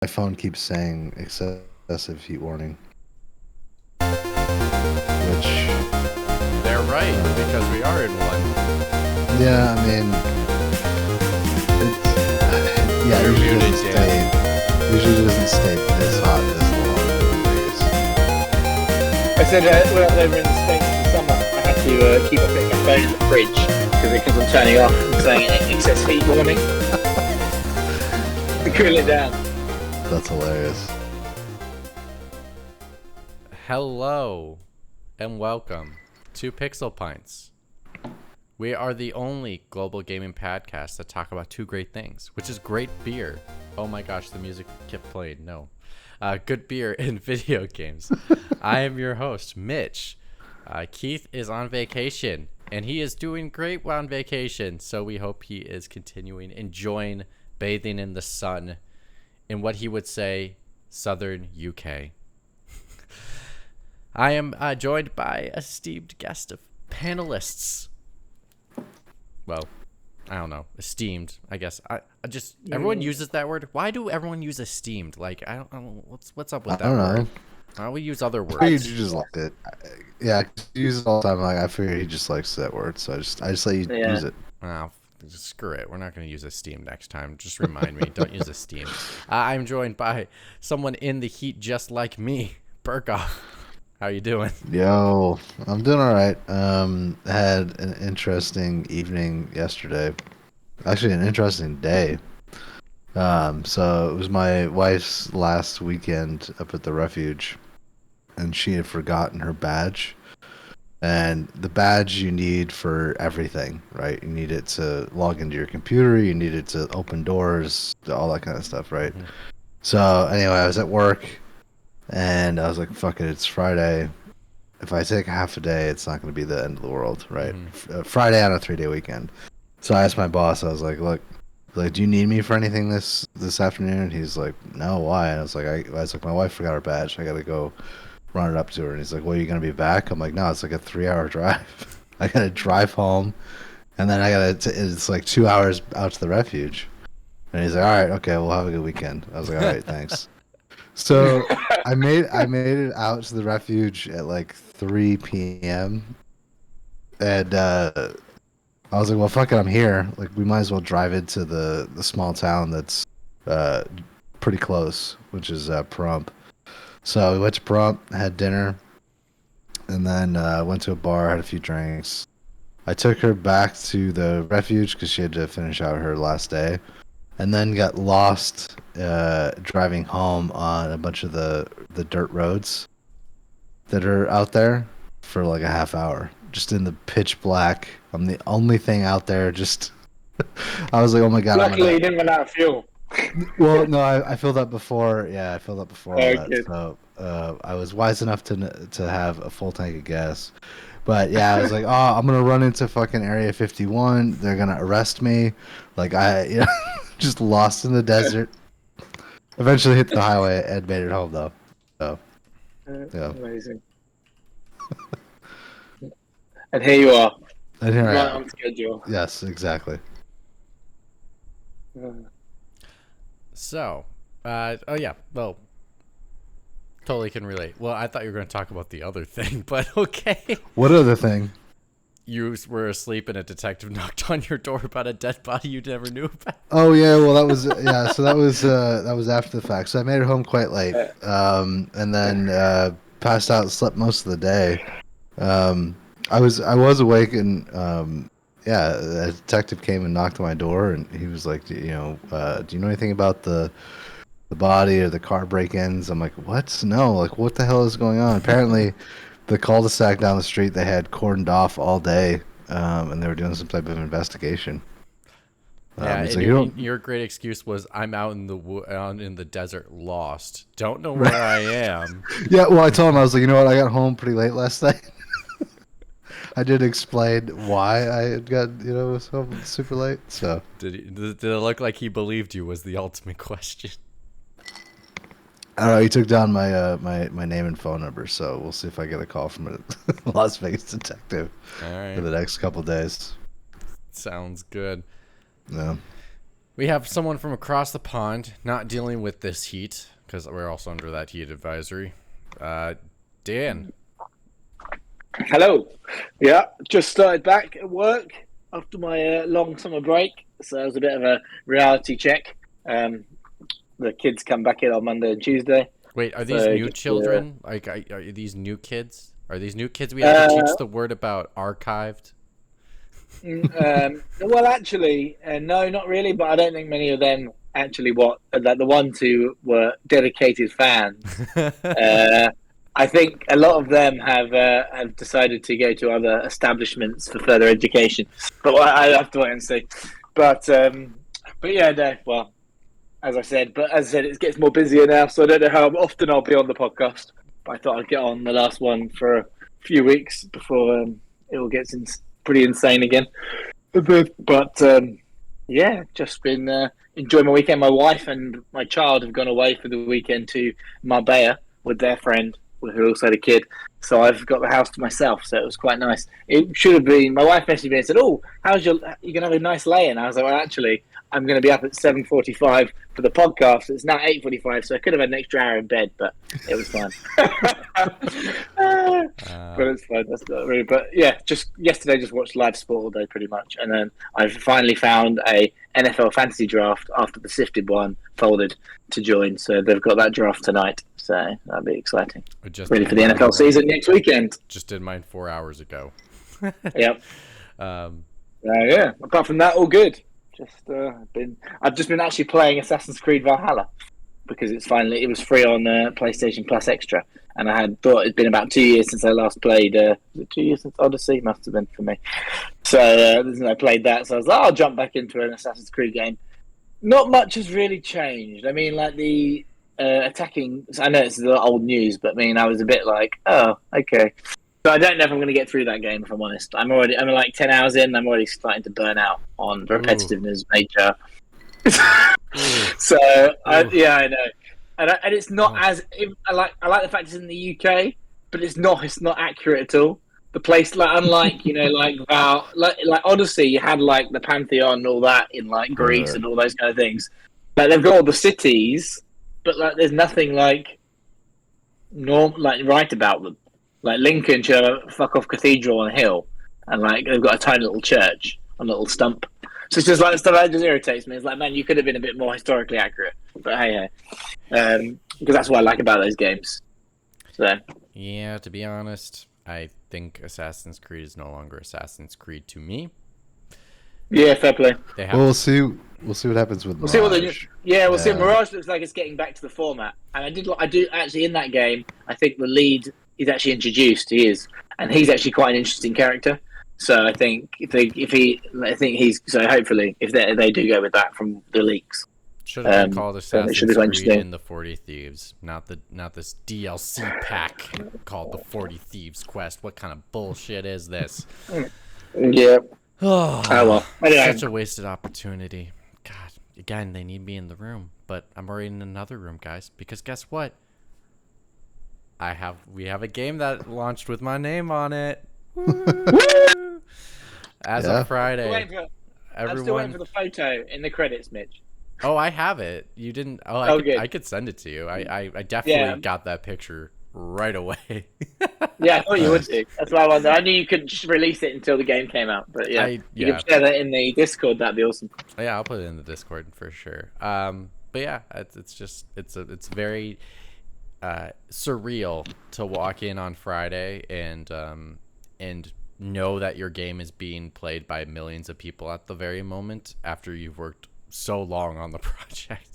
My phone keeps saying excessive heat warning, which, They're right, because we are in one. yeah, I mean, yeah, it You're usually muted, doesn't Dan. stay this hot this long in Vegas. I said when I was over in the States in the summer, I had to keep on putting my phone in the fridge because it kept on turning off and saying excess heat warning to cool it down. That's hilarious. Hello, and welcome to Pixel Pints. We are the only global gaming podcast that talk about two great things, which is great beer. Oh my gosh, the music kept playing. No. Good beer and video games. I am your host, Mitch. Keith is on vacation, and he is doing great while on vacation, so we hope he is continuing enjoying bathing in the sun in what he would say, southern UK. I am joined by a esteemed guest of panelists. Well, I don't know, esteemed. I guess I just everyone uses that word. Why do everyone use esteemed? Like I don't know what's up with that I don't word. know. Why don't we use other You words? just liked it. Yeah, I use it all the time. Like I figured he just likes that word, so I just let you use it. Oh, just screw it. We're not going to use esteemed next time. Just remind me. Don't use esteemed. I'm joined by someone in the heat just like me, Burkoff. How you doing? Yo, I'm doing all right. Had an interesting evening yesterday. Actually, an interesting day. So it was my wife's last weekend up at the refuge, and she had forgotten her badge. And the badge you need for everything, right? You need it to log into your computer. You need it to open doors, all that kind of stuff, right? Mhm. So anyway, I was at work, and I was like, "Fuck it, it's Friday. If I take half a day, it's not going to be the end of the world, right?" Friday on a 3-day weekend. So I asked my boss. I was like, do you need me for anything this afternoon?" And he's like, "No, why?" And I was like, "My wife forgot her badge. I got to go run it up to her." And he's like, "Well, are you going to be back?" I'm like, "No, it's like a 3-hour drive. I got to drive home, and then it's like 2 hours out to the refuge." And he's like, "All right, okay, we'll have a good weekend." I was like, "All right, thanks." So I made it out to the refuge at like 3 p.m. and I was like, "Well, fuck it, I'm here. Like, we might as well drive into the small town that's uh, pretty close, which is Pahrump." So we went to Pahrump, had dinner, and then went to a bar, had a few drinks. I took her back to the refuge because she had to finish out her last day, and then got lost driving home on a bunch of the dirt roads that are out there for like a half hour, just in the pitch black. I'm the only thing out there. Just I was like, "Oh my god!" Luckily, you didn't run out of fuel. Well, no, I filled up before. Yeah, I filled up before all Oh, that. good. So I was wise enough to have a full tank of gas. But yeah, I was like, "Oh, I'm gonna run into fucking Area 51. They're gonna arrest me." Like just lost in the desert. Eventually hit the highway and made it home though. So yeah, Amazing. And here you are, and here I right am. on schedule. Yes, exactly. So, oh yeah, well, totally can relate. Well, I thought you were going to talk about the other thing, but okay. What other thing? You were asleep and a detective knocked on your door about a dead body you never knew about. Oh yeah, well that was yeah. So that was after the fact. So I made it home quite late, and then passed out, slept most of the day. I was awake, and yeah, a detective came and knocked on my door, and he was like, "Do you know anything about the body or the car break-ins?" I'm like, "What? No, like what the hell is going on?" Apparently, the cul-de-sac down the street they had cordoned off all day, and they were doing some type of investigation. Yeah, He's and like, "You don't." your great excuse was I'm out in out in the desert, lost, don't know where I am. Yeah, well, I told him, I was like, "You know what? I got home pretty late last night." I did explain why I had got, was home super late. So Did it look like he believed you? Was the ultimate question. I don't know. He took down my name and phone number, so we'll see if I get a call from a Las Vegas detective All for right, the next couple days. sounds good. No. We have someone from across the pond not dealing with this heat because we're also under that heat advisory. Dan. Hello. Yeah, just started back at work after my long summer break, so it was a bit of a reality check. The kids come back in on Monday and Tuesday. Wait, are these new children? Like, are these new kids? Are these new kids we have to teach the word about archived? Well, actually, no, not really. But I don't think many of them actually the ones who were dedicated fans. I think a lot of them have decided to go to other establishments for further education. But I have to wait and see. But yeah, no. Well, as I said, it gets more busier now, so I don't know how often I'll be on the podcast. But I thought I'd get on the last one for a few weeks before it all gets pretty insane again. But yeah, just been enjoying my weekend. My wife and my child have gone away for the weekend to Marbella with their friend, who also had a kid. So I've got the house to myself, so it was quite nice. It should have been. My wife messaged me and said, "Oh, you gonna have a nice lay-in?" I was like, "Well, actually, I'm going to be up at 7:45 for the podcast. It's now 8:45, so I could have had an extra hour in bed, but it was fine." But it's fine. That's not really. But yeah, just yesterday, just watched live sport all day, pretty much, and then I've finally found a NFL fantasy draft after the sifted one folded to join. So they've got that draft tonight, so that'll be exciting. Ready for the NFL season next weekend. Just did mine 4 hours ago. Yep. Yeah. Apart from that, all good. I've just been actually playing Assassin's Creed Valhalla because it was free on PlayStation Plus Extra, and I had thought it'd been about 2 years since I last played. Was it 2 years since Odyssey? Must have been for me. So I played that, so I was like, I'll jump back into an Assassin's Creed game. Not much has really changed. I mean, like the attacking. I know it's old news, but I mean, I was a bit like, oh, okay. So I don't know if I'm going to get through that game, if I'm honest. I'm like 10 hours in, I'm already starting to burn out on repetitiveness nature. So, yeah, I know. And it's not as... I like the fact it's in the UK, but it's not accurate at all. The place, like, unlike, like Odyssey, you had, like, the Pantheon and all that in, like, Greece and all those kind of things. Like, they've got all the cities, but, like, there's nothing, like, right about them. Like Lincoln should have a fuck off cathedral on a hill, and like they've got a tiny little church on a little stump. So it's just like stuff that just irritates me. It's like, man, you could have been a bit more historically accurate. But hey, because that's what I like about those games. So yeah, to be honest, I think Assassin's Creed is no longer Assassin's Creed to me. Yeah, fair play. We'll see what happens with Mirage. We'll see what they do. Yeah, we'll see. Mirage looks like it's getting back to the format, and I do actually in that game. I think the lead. He's actually introduced. He is, and he's actually quite an interesting character. So I think hopefully if they do go with that from the leaks, should have been called Assassin's Creed in the 40 Thieves, not this DLC pack called the 40 Thieves Quest. What kind of bullshit is this? Yeah. Oh well. Anyway. Such a wasted opportunity. God, again, they need me in the room, but I'm already in another room, guys. Because guess what? We have a game that launched with my name on it. As of Friday. I'm still waiting for the photo in the credits, Mitch. Oh, I have it. You didn't. Oh, I could send it to you. I definitely got that picture right away. Yeah, I thought you would do. That's why I wondered. I knew you couldn't release it until the game came out, but you can share that in the Discord. That'd be awesome. Yeah, I'll put it in the Discord for sure. But yeah, it's very surreal to walk in on Friday and know that your game is being played by millions of people at the very moment after you've worked so long on the project.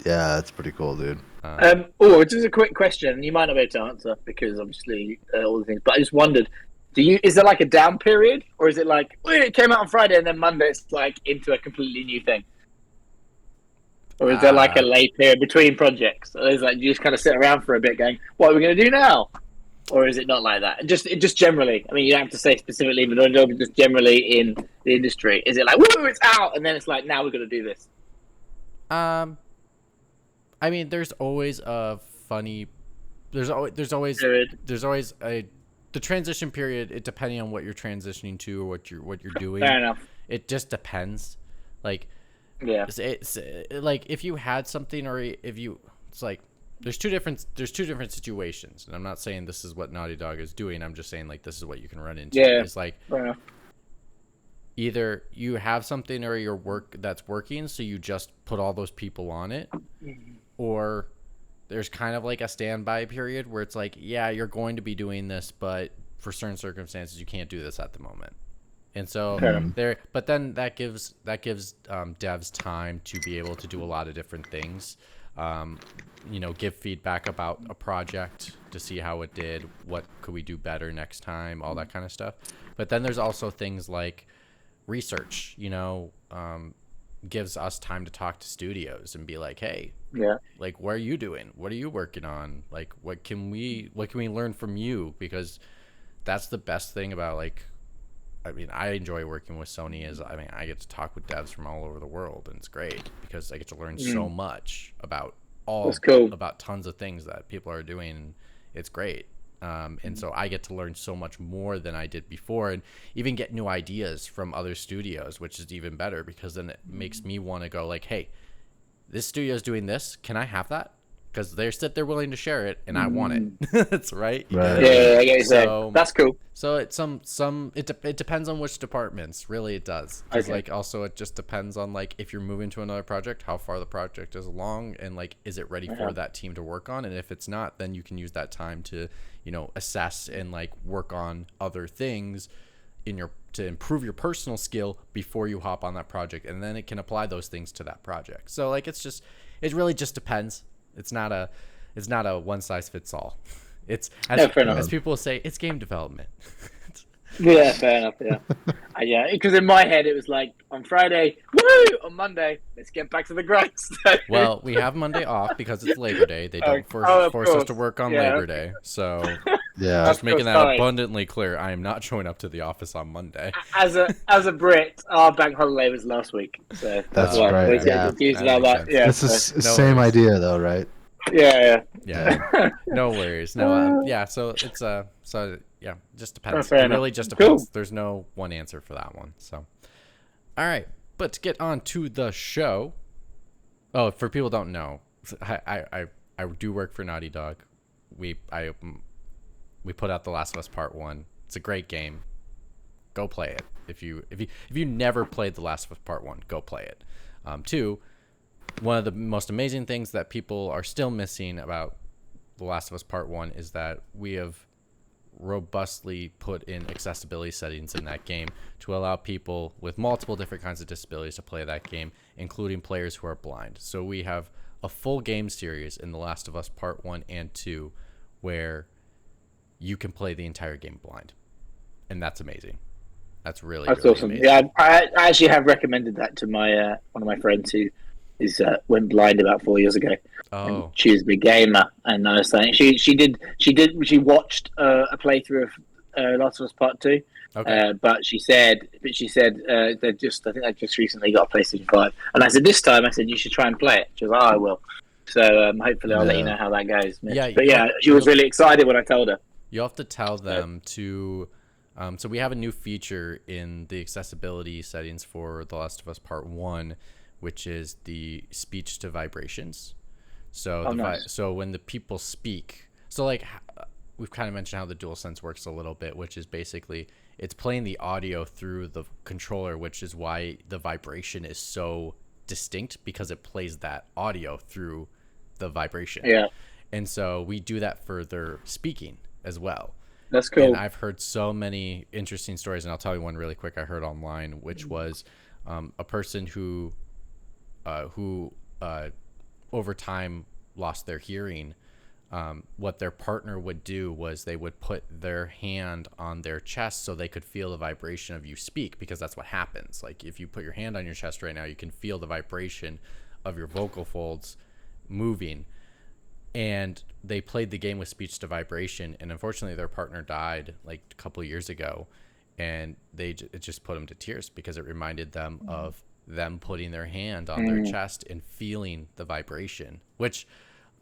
Yeah, that's pretty cool, dude. Just a quick question. You might not be able to answer because obviously all the things, but I just wondered, is there like a down period, or is it like it came out on Friday and then Monday it's like into a completely new thing? Or is there like a late period between projects? Or is like you just kind of sit around for a bit going, what are we going to do now? Or is it not like that? Just generally. I mean, you don't have to say specifically, but just generally in the industry. Is it like, woo, it's out, and then it's like, now we're going to do this? I mean, there's always a funny. There's always the transition period. It depending on what you're transitioning to or what you're doing. Fair enough. It just depends. Like Yeah. it's like if you had something, or if you, it's like there's two different situations, and I'm not saying this is what Naughty Dog is doing. I'm just saying like this is what you can run into. Yeah. It's like Fair enough. either you have something or your work that's working, so you just put all those people on it, or there's kind of like a standby period where it's like, yeah, you're going to be doing this, but for certain circumstances, you can't do this at the moment. And so but then that gives devs time to be able to do a lot of different things. Give feedback about a project to see how it did, what could we do better next time, all that kind of stuff. But then there's also things like research, gives us time to talk to studios and be like, hey, like, what are you doing? What are you working on? Like, what can we learn from you? Because that's the best thing about, like, I mean, I enjoy working with Sony I get to talk with devs from all over the world, and it's great because I get to learn so much about about tons of things that people are doing, and it's great. And so I get to learn so much more than I did before, and even get new ideas from other studios, which is even better because then it makes me want to go like, hey, this studio's doing this. Can I have that? Because they're willing to share it, and I want it. That's right. Right. Yeah, I get you. So that's cool. So it's it depends on which departments. Really, it does. Because like also it just depends on like if you're moving to another project, how far the project is along, and like is it ready for that team to work on? And if it's not, then you can use that time to assess and like work on other things to improve your personal skill before you hop on that project, and then it can apply those things to that project. So like it really just depends. It's not a one size fits all. It's as people say, it's game development. Yeah, fair enough. Yeah, because in my head it was like on Friday, woo! On Monday, let's get back to the grindstone. Well, we have Monday off because it's Labor Day. They don't force us to work on Labor Day, so yeah, just making that abundantly clear. I am not showing up to the office on Monday. As a Brit, our bank holiday was last week, so that's right. Yeah, it's the same idea though, right? Yeah. No worries. No, So it's yeah, just depends. It really just depends. Cool. There's no one answer for that one. So, all right, but to get on to the show. Oh, for people who don't know, I do work for Naughty Dog. We put out The Last of Us Part 1. It's a great game. Go play it. If you never played The Last of Us Part 1, go play it. 2, one of the most amazing things that people are still missing about The Last of Us Part 1 is that we have robustly put in accessibility settings in that game to allow people with multiple different kinds of disabilities to play that game, including players who are blind. So we have a full game series in The Last of Us Part 1 and 2 where you can play the entire game blind. And that's amazing. That's really awesome. Amazing. Yeah, I actually have recommended that to my one of my friends who went blind about 4 years ago. And she's a big gamer, and I was saying she watched a playthrough of Last of Us Part 2. Okay. But she said I think they just recently got a PlayStation 5, and I said this time you should try and play it. She was like, I will. So hopefully I'll let you know how that goes. Mitch. Yeah, but she was really excited when I told her. You have to tell them to. So we have a new feature in the accessibility settings for The Last of Us Part 1, which is the speech to vibrations. So so when the people speak, so like we've kind of mentioned how the DualSense works a little bit, which is basically it's playing the audio through the controller, which is why the vibration is so distinct, because it plays that audio through the vibration. Yeah. And so we do that for their speaking as well. That's cool. And I've heard so many interesting stories, and I'll tell you one really quick I heard online, which was a person who over time lost their hearing. What their partner would do was they would put their hand on their chest so they could feel the vibration of you speak, because that's what happens. Like if you put your hand on your chest right now, you can feel the vibration of your vocal folds moving. And they played the game with speech to vibration, and unfortunately their partner died like a couple of years ago, and it just put them to tears because it reminded them of them putting their hand on their chest and feeling the vibration, which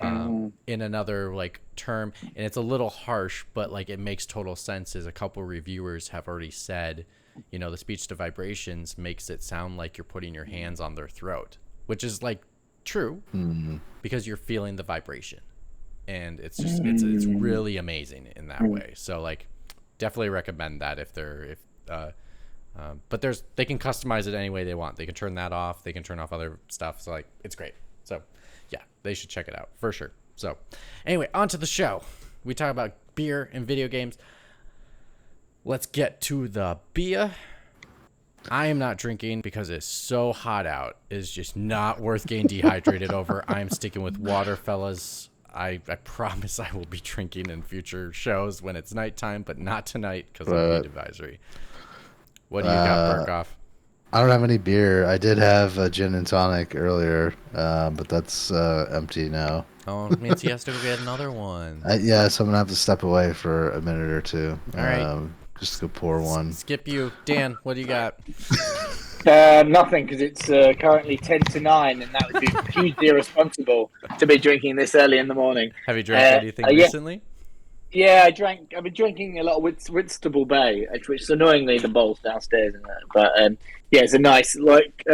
in another like term, and it's a little harsh, but like it makes total sense, is a couple reviewers have already said the speech to vibrations makes it sound like you're putting your hands on their throat, which is like true because you're feeling the vibration, and it's just it's really amazing in that way. So like, definitely recommend that but they can customize it any way they want. They can turn that off. They can turn off other stuff. So like, it's great. So yeah, they should check it out for sure. So anyway, on to the show. We talk about beer and video games. Let's get to the beer. I am not drinking because it's so hot out. It's just not worth getting dehydrated over. I'm sticking with water, fellas. I promise I will be drinking in future shows when it's nighttime, but not tonight because of the heat advisory. What do you got, Burkoff? I don't have any beer. I did have a gin and tonic earlier, but that's empty now. Oh, it means he has to go get another one. So I'm going to have to step away for a minute or two. All right. Just go pour one. Skip you. Dan, what do you got? Nothing, because it's currently 10 to 9, and that would be hugely irresponsible to be drinking this early in the morning. Have you drank anything recently? Yeah, I've been drinking a lot of Whitstable Bay, which is annoyingly the bowl's downstairs. But it's a nice,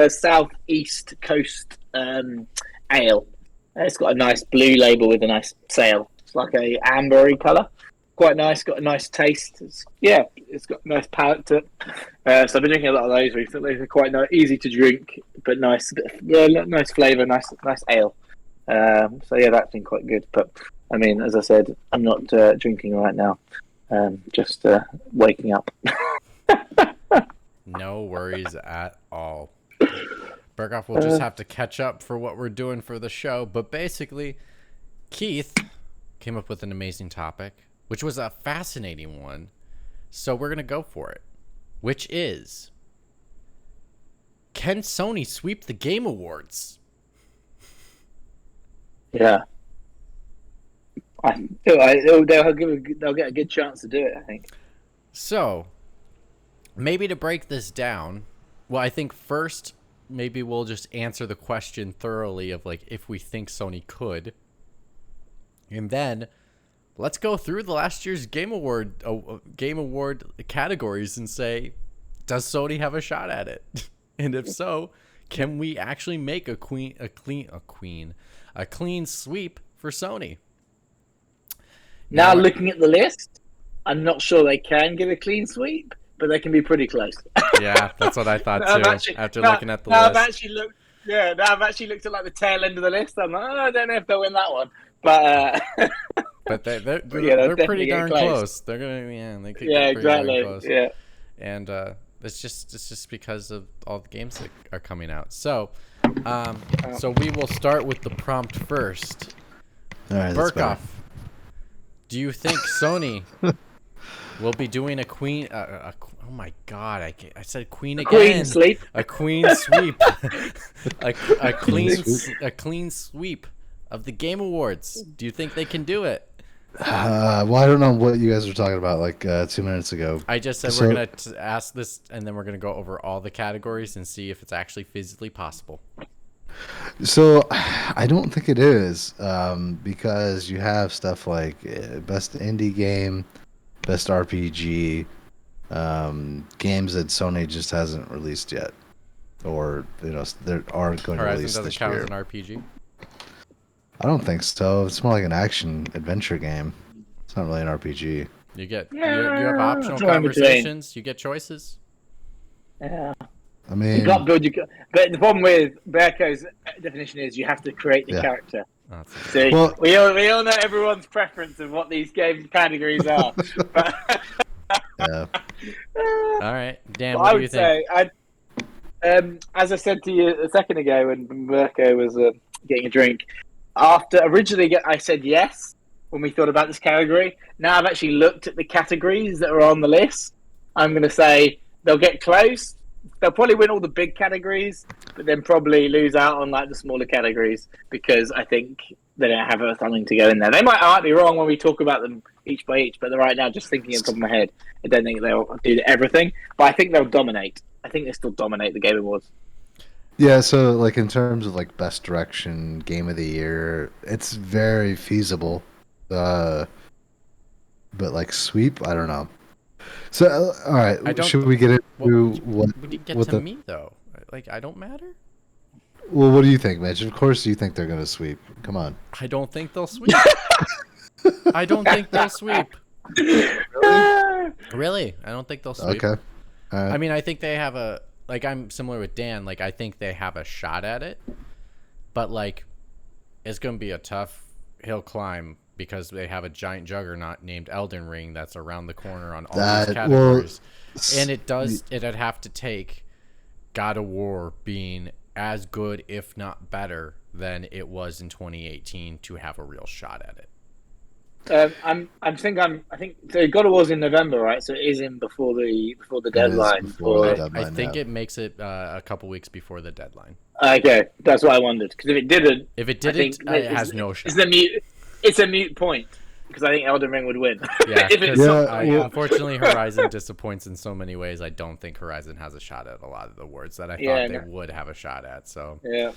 southeast coast ale. It's got a nice blue label with a nice sail. It's like a ambery colour. Quite nice, got a nice taste. It's got a nice palate to it. So I've been drinking a lot of those recently. They're quite easy to drink, but nice flavour, nice ale. That's been quite good. But I mean, as I said, I'm not drinking right now. Just waking up. No worries at all. Berghoff will just have to catch up for what we're doing for the show. But basically, Keith came up with an amazing topic, which was a fascinating one. So we're going to go for it, which is, can Sony sweep the Game Awards? Yeah. They'll get a good chance to do it, I think. So, maybe to break this down, well, I think first, maybe we'll just answer the question thoroughly of like if we think Sony could. And then let's go through the last year's Game Award categories and say, does Sony have a shot at it? And if so, can we actually make a clean sweep for Sony? Now, looking at the list, I'm not sure they can get a clean sweep, but they can be pretty close. Yeah, that's what I thought too. After looking at the list, I've actually looked at like the tail end of the list. I'm like, I don't know if they'll win that one, but but they're pretty darn close. They're gonna they could get pretty darn close. Yeah, and it's just because of all the games that are coming out. So, so we will start with the prompt first. All right, Burkoff, do you think Sony will be doing a queen? Oh my God! I said queen again. Queen sleep. A queen sweep. a clean sweep of the Game Awards. Do you think they can do it? Well, I don't know what you guys were talking about like 2 minutes ago. I just said we're going to ask this, and then we're going to go over all the categories and see if it's actually physically possible. So I don't think it is, because you have stuff like best indie game, best RPG, games that Sony just hasn't released yet, or they aren't going to release this year. Horizon doesn't count as an RPG? I don't think so. It's more like an action adventure game. It's not really an RPG. You have optional conversations. You get choices. Yeah. I mean, you can't build but the problem with Berko's definition is you have to create the character. Oh, so well, we all know everyone's preference of what these game categories are. Yeah. All right, Dan. What do you think? As I said to you a second ago when Berko was getting a drink, after originally I said yes when we thought about this category. Now I've actually looked at the categories that are on the list. I'm going to say they'll get close. They'll probably win all the big categories, but then probably lose out on like the smaller categories because I think they don't have something to go in there. I might be wrong when we talk about them each by each, but right now, just thinking on top of my head, I don't think they'll do everything, but I think they'll dominate. I think they still dominate the Game Awards. Yeah, so like in terms of like best direction, game of the year, it's very feasible. But like sweep, I don't know. So, all right, should we get into what would you get to me though? Like, I don't matter. Well, what do you think, Mitch? Of course, you think they're gonna sweep. Come on. I don't think they'll sweep. I don't think they'll sweep. Really? I don't think they'll sweep. Okay. All right. I mean, I think they have a like. I'm similar with Dan. Like, I think they have a shot at it, but like, it's gonna be a tough hill climb because they have a giant juggernaut named Elden Ring that's around the corner on all these categories, and it'd have to take God of War being as good, if not better, than it was in 2018 to have a real shot at it. I think so. God of War's in November, right? So it is in before the deadline. I think it makes it a couple weeks before the deadline. Okay, that's what I wondered. Because if it didn't, it has no shot. It's a mute point because I think Elden Ring would win. Yeah, unfortunately, Horizon disappoints in so many ways. I don't think Horizon has a shot at a lot of the awards that I thought they would have a shot at. So yeah.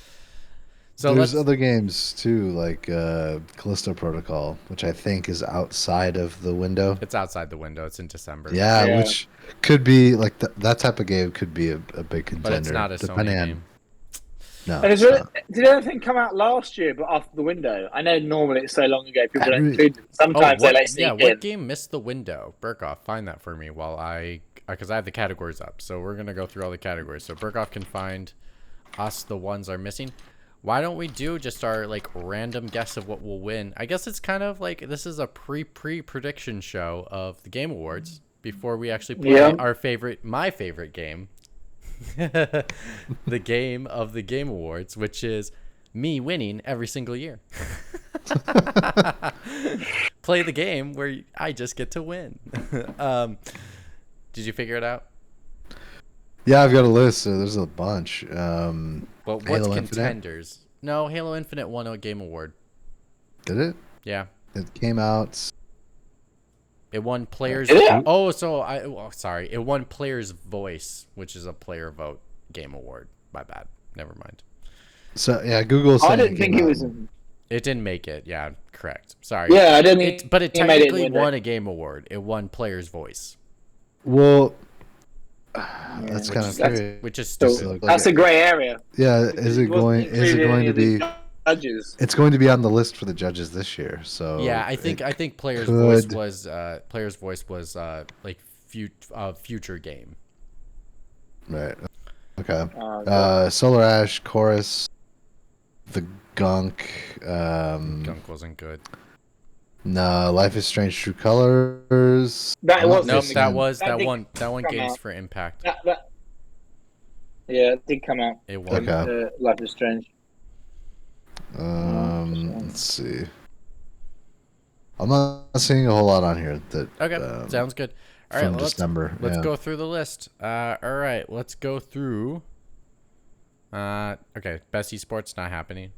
So there's other games too, like Callisto Protocol, which I think is outside of the window. It's outside the window. It's in December. Yeah. Which could be like that type of game could be a big contender. But it's not a Sony game. No. And did anything come out last year, but after the window? I know normally it's so long ago, people don't include them. Sometimes they like sneak in. What game missed the window? Burkoff, find that for me because I have the categories up. So we're gonna go through all the categories. So Burkoff can find us the ones are missing. Why don't we do just our like random guess of what will win? I guess it's kind of like this is a pre-prediction show of the Game Awards before we actually play my favorite game. The game of the Game Awards, which is me winning every single year. Play the game where I just get to win. Did you figure it out? Yeah, I've got a list. So there's a bunch. Well, what's contenders? No, Halo Infinite won a Game Award. Did it? Yeah. It came out. It won Players. Sorry. It won Players Voice, which is a player vote game award. My bad. Never mind. So yeah, Google. I didn't think it was. It didn't make it. Yeah, correct. Sorry. Yeah, I didn't. But it technically won a game award. It won Players Voice. Well, that's kind of curious. Which is stupid. That's a gray area. Yeah, is it going to be? Judges. It's going to be on the list for the judges this year. So yeah, I think Players Voice was like future game. Right. Okay. Solar Ash, Chorus, the Gunk. Gunk wasn't good. No, Life is Strange: True Colors. That one games for Impact. Yeah, it did come out. It won. Okay. Life is Strange. Let's see. I'm not seeing a whole lot on here that. Okay, sounds good. All right, December. Let's go through the list. All right, let's go through. Okay, best esports not happening.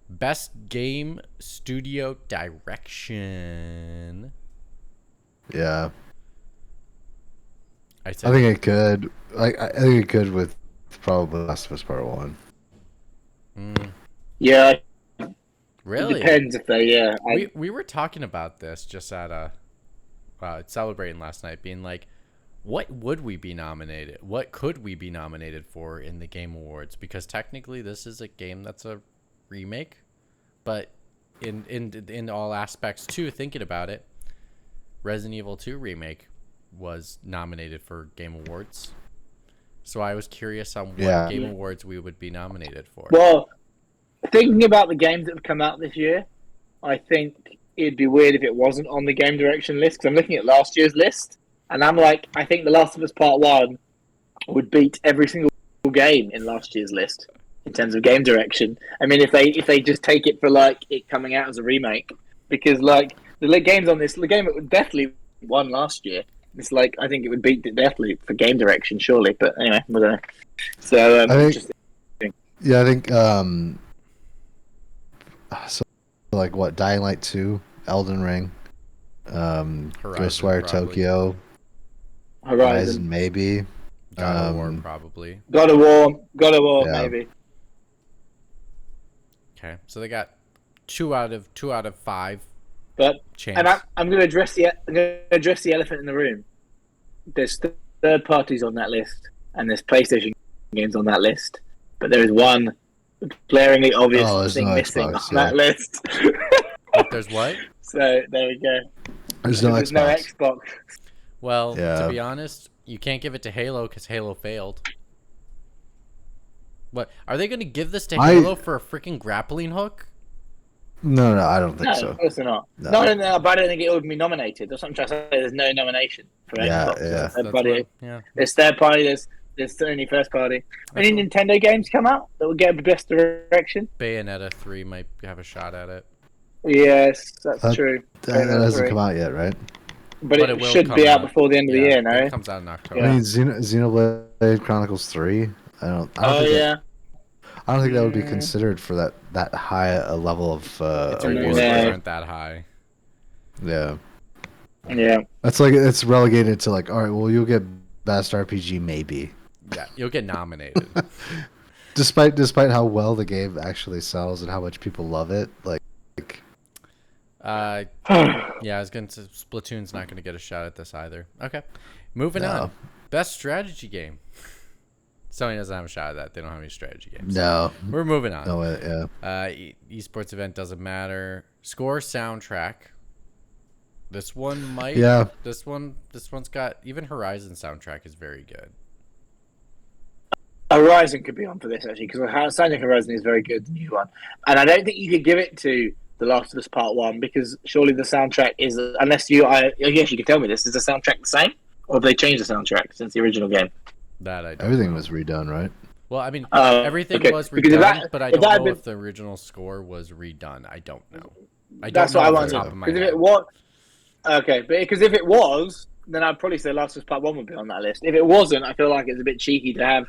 Best game studio direction. Yeah. I think it could. I think it could with probably Last of Us Part 1. Yeah. Really? It depends if they. We were talking about this just at celebrating last night, being like, what would we be nominated? What could we be nominated for in the Game Awards? Because technically, this is a game that's a remake, but in all aspects too, thinking about it, Resident Evil 2 remake was nominated for Game Awards. So I was curious on what Game Awards we would be nominated for. Well, thinking about the games that have come out this year, I think it'd be weird if it wasn't on the game direction list, because I'm looking at last year's list, and I'm like, I think The Last of Us Part 1 would beat every single game in last year's list in terms of game direction. I mean, if they just take it for like it coming out as a remake, because like the games on this, the game it definitely won last year. It's like I think it would beat it definitely for game direction, surely. But anyway, I don't know. So I think so like what, Dying Light 2, Elden Ring, Ghostwire Tokyo, Horizon maybe, God of War probably. God of War maybe. Okay, so they got 2 out of 5. But chance. And I'm going to address the elephant in the room. there's third parties on that list, and there's PlayStation games on that list, but there is one glaringly obvious thing no missing Xbox, on that list. But there's what? So there we go. There's no There's Xbox. no Xbox. Well, Yeah. to be honest, you can't give it to Halo because Halo failed. What? Are they going to give this to Halo for a freaking grappling hook? No, I don't think No, so. of course not. No. No, but I don't think it would be nominated. That's what I'm trying to say. There's no nomination for Yeah, Xbox. yeah. Third party. Yeah. There's third party. There's only first party. Any Nintendo games come out that will get best direction? Bayonetta 3 might have a shot at it. Yes, that's true. That hasn't come out yet, right? But it will should come be out before the end of the year, no? It comes out in October. I mean, Xenoblade Chronicles 3. I don't Oh think yeah. I don't think that would be considered for that high a level of Its award. reviews Yeah. aren't that high. Yeah, Yeah. that's like it's relegated to like, all right, well, you'll get best RPG maybe, Yeah, you'll get nominated. despite how well the game actually sells and how much people love it. Like Yeah, I was going to. Splatoon's not going to get a shot at this either. Okay, moving No. on. Best strategy game. Sony doesn't have a shot at that. They don't have any strategy games. no, We're moving on. no, yeah. Esports event doesn't matter. Score soundtrack. This one might. Yeah. This one's got even Horizon soundtrack is very good. Horizon could be on for this actually because Soundtrack Horizon is very good, the new one, and I don't think you could give it to The Last of Us Part 1 because surely the soundtrack is I guess you could tell me this, is the soundtrack the same or have they changed the soundtrack since the original game? That I don't Everything know. was redone, right? Well, I mean, Oh, everything okay. was Because if redone, that- but I if don't that had know been- if the original score was redone. I don't know. I don't That's know what I off wanted the to top know. of my Because if head. it was okay, but because if it was, then I'd probably say Last of Us Part 1 would be on that list. If it wasn't, I feel like it's a bit cheeky to have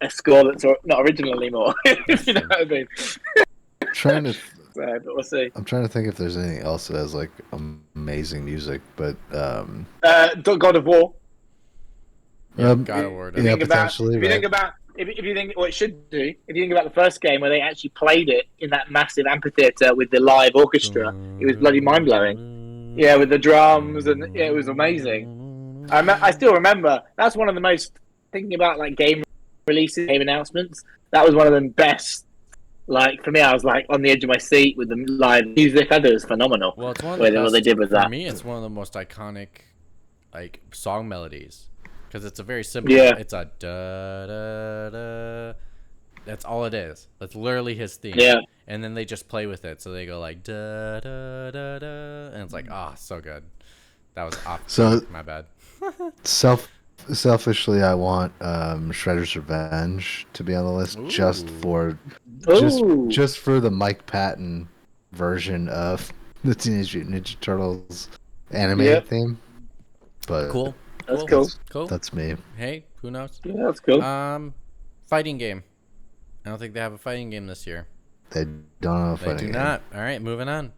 a score that's not original anymore. If you know what I mean. Trying to. So, but we'll see. I'm trying to think if there's anything else that has like amazing music, but God of War. Yeah, God of War. yeah, Think about, potentially. if you right? think about, if you think what it should do, if you think about the first game where they actually played it in that massive amphitheater with the live orchestra, it was bloody mind blowing. Yeah, with the drums and yeah, it was amazing. I still remember that's one of the most thinking about like game releases, game announcements. That was one of the best. Like for me, I was like on the edge of my seat with the live music. I thought it was phenomenal. Well, it's one of what the best, they did with for that. me, it's one of the most iconic, like song melodies, because it's a very simple. Yeah. It's a da da da. That's all it is. That's literally his theme. Yeah. And then they just play with it, so they go like da da da da, and it's like so good. That was off. So- my bad. Selfishly, I want Shredder's Revenge to be on the list just Ooh. for Ooh. just for the Mike Patton version of the Teenage Mutant Ninja Turtles anime Yep. theme. But Cool. That's cool. Cool. that's me. Hey, who knows? Yeah, that's cool. Fighting game. I don't think they have a fighting game this year. They don't know if They do not. All right, moving on.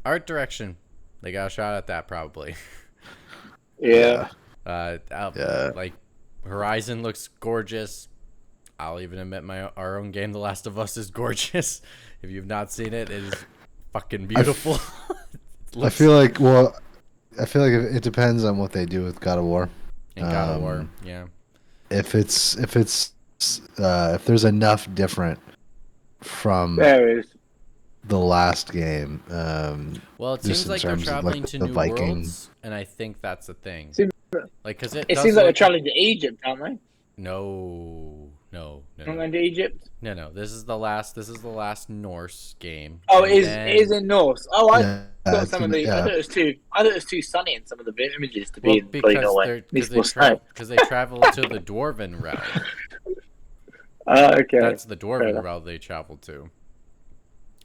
Art direction. They got a shot at that probably. Yeah. Yeah. Like Horizon looks gorgeous. I'll even admit our own game, The Last of Us, is gorgeous. If you've not seen it, it is fucking beautiful. I feel like it depends on what they do with God of War. In God of War, yeah. If there's enough different from There is. the last game. Well, it just seems in like they're terms of, like, traveling to the new Viking- worlds, and I think that's the thing. Seems- Like, because It seems like they're traveling to Egypt, aren't they? No. Not going to Egypt. No. This is the last Norse game. Oh, And it then- is in Norse. Oh, I Yeah, thought it's some of in- the. yeah. I thought it was too sunny in some of the images to Well, be in bloody Norway. Needs more snow. because they travel to the Dwarven realm. Okay. That's the Fair Dwarven enough. realm they travel to.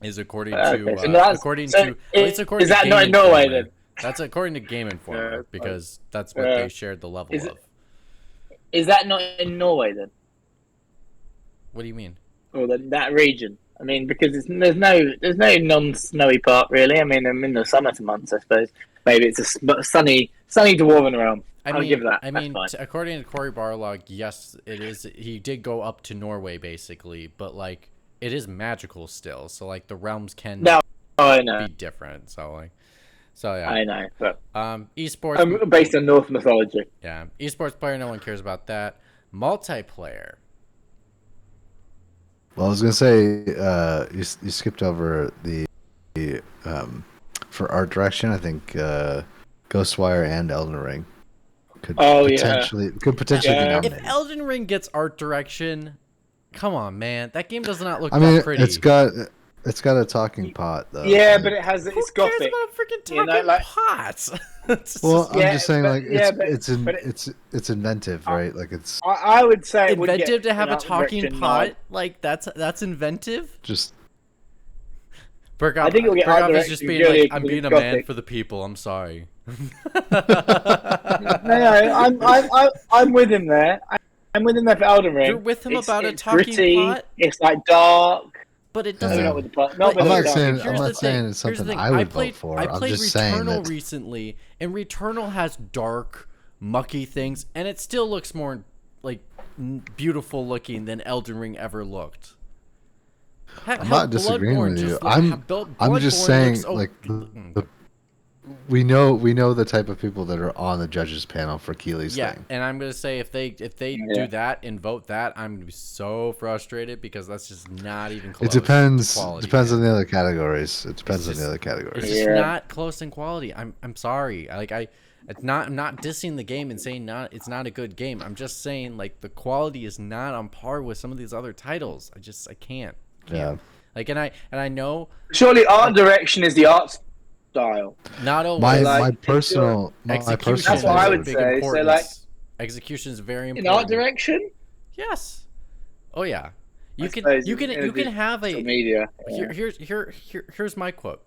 Is according Okay, to so that's- according so to at least according is to that Game not in Norway, Informer. then? That's according to Game Informer Yeah, because that's what yeah. they shared the level Is of. it- Is that not in Norway then, What do you mean? or that region? I mean, because there's no non-snowy part really. I mean, I'm in the summer months, I suppose. Maybe it's a sunny Dwarven realm. I'll give that. I That's mean, fine. according to Corey Barlog, yes, it is. He did go up to Norway basically, but like it is magical still. So like the realms can No, I know. be different. So like So yeah, I know, but esports. I'm based on Norse mythology. Yeah, esports player. No one cares about that. Multiplayer. Well, I was gonna say you skipped over the for art direction. I think Ghostwire and Elden Ring could Oh, potentially be Yeah. nominated. If Elden Ring gets art direction, come on, man, that game does not look I mean, that pretty. it's got a talking pot though. Yeah, like- but it's Who cares gothic. about a freaking talking You know, like- pots? Well, I'm Yeah, just saying, but- like yeah, it's but- it's inventive, right? Like it's I would say it would inventive get to have an a art talking direction pot. nod. Like that's inventive. just Berghoff, I think it'll get art Berghoff is just direction being purely like, I'm because being a it's man gothic. for the people. I'm sorry. No, I'm with him there. I'm with him there for Elden Ring. You're with him It's- about a it's talking gritty, pot? It's like dark. But it No, doesn't. Yeah. not with the pot. But Not with I'm the not here's- dark. saying here's I'm the not saying thing. it's Here's the something thing. I would played, vote for. I I'm played just saying Returnal that recently, and Returnal has dark, mucky things, and it still looks more like beautiful looking than Elden Ring ever looked. I'm not disagreeing with you. I'm just saying like we know the type of people that are on the judges panel for Keeley's yeah, thing. and I'm gonna say if they do that and vote that, I'm gonna be so frustrated because that's just not even close. It depends to quality, depends man. on the other categories. It depends on just- the other It's categories. just Yeah. not close in quality. I'm sorry. I'm not dissing the game and saying it's not a good game. I'm just saying like the quality is not on par with some of these other titles. I can't. Yeah. Like and I know Surely art direction is the art style. not always My like, my it's personal execution That's what I is would of big say. So, importance. like, Execution is very In important. art direction, Yes. Oh yeah. You I can suppose you can in you can have social a media. here's my quote.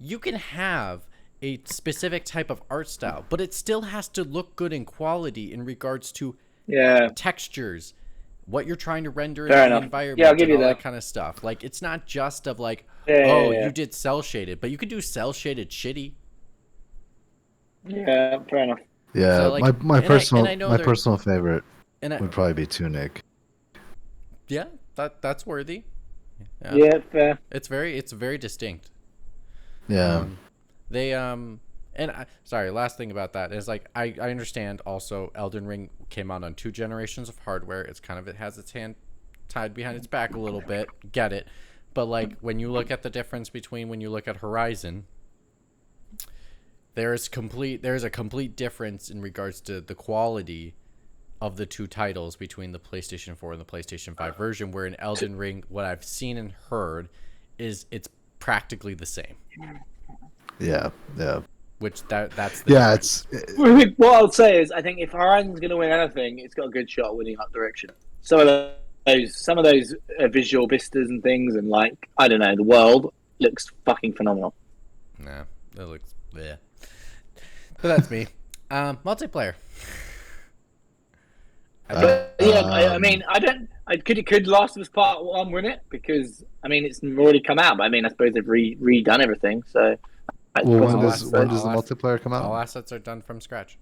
You can have a specific type of art style, but it still has to look good in quality in regards to Yeah. textures, what you're trying to render Fair in the enough. environment, Yeah, I'll give and you all that. that kind of stuff. Like it's not just of like, Yeah. you did cell shaded, but you could do cell shaded shitty. Yeah, fair enough. Yeah, So, like, my and personal I know my they're- personal favorite And would probably be Tunic. yeah, that's worthy. Yeah, fair. It's very distinct. Yeah. They sorry, last thing about that is like I understand also Elden Ring came out on 2 generations of hardware. It has its hand tied behind its back a little bit. Get it. But like when you look at the difference between when you look at Horizon, there's a complete difference in regards to the quality of the 2 titles between the PlayStation 4 and the PlayStation 5 version, where in Elden Ring what I've seen and heard is it's practically the same. Yeah. Which that's the Yeah, difference. What I'll say is, I think if Horizon's going to win anything, it's got a good shot at winning art direction. Some of those visual vistas and things, and like I don't know, the world looks fucking phenomenal. Nah, that looks yeah. But that's me. Multiplayer. I mean, could Last of Us Part 1 win it? Because I mean, it's already come out. But I mean, I suppose they've redone everything. So, Well, when All does assets- the multiplayer come All out? assets are done from scratch.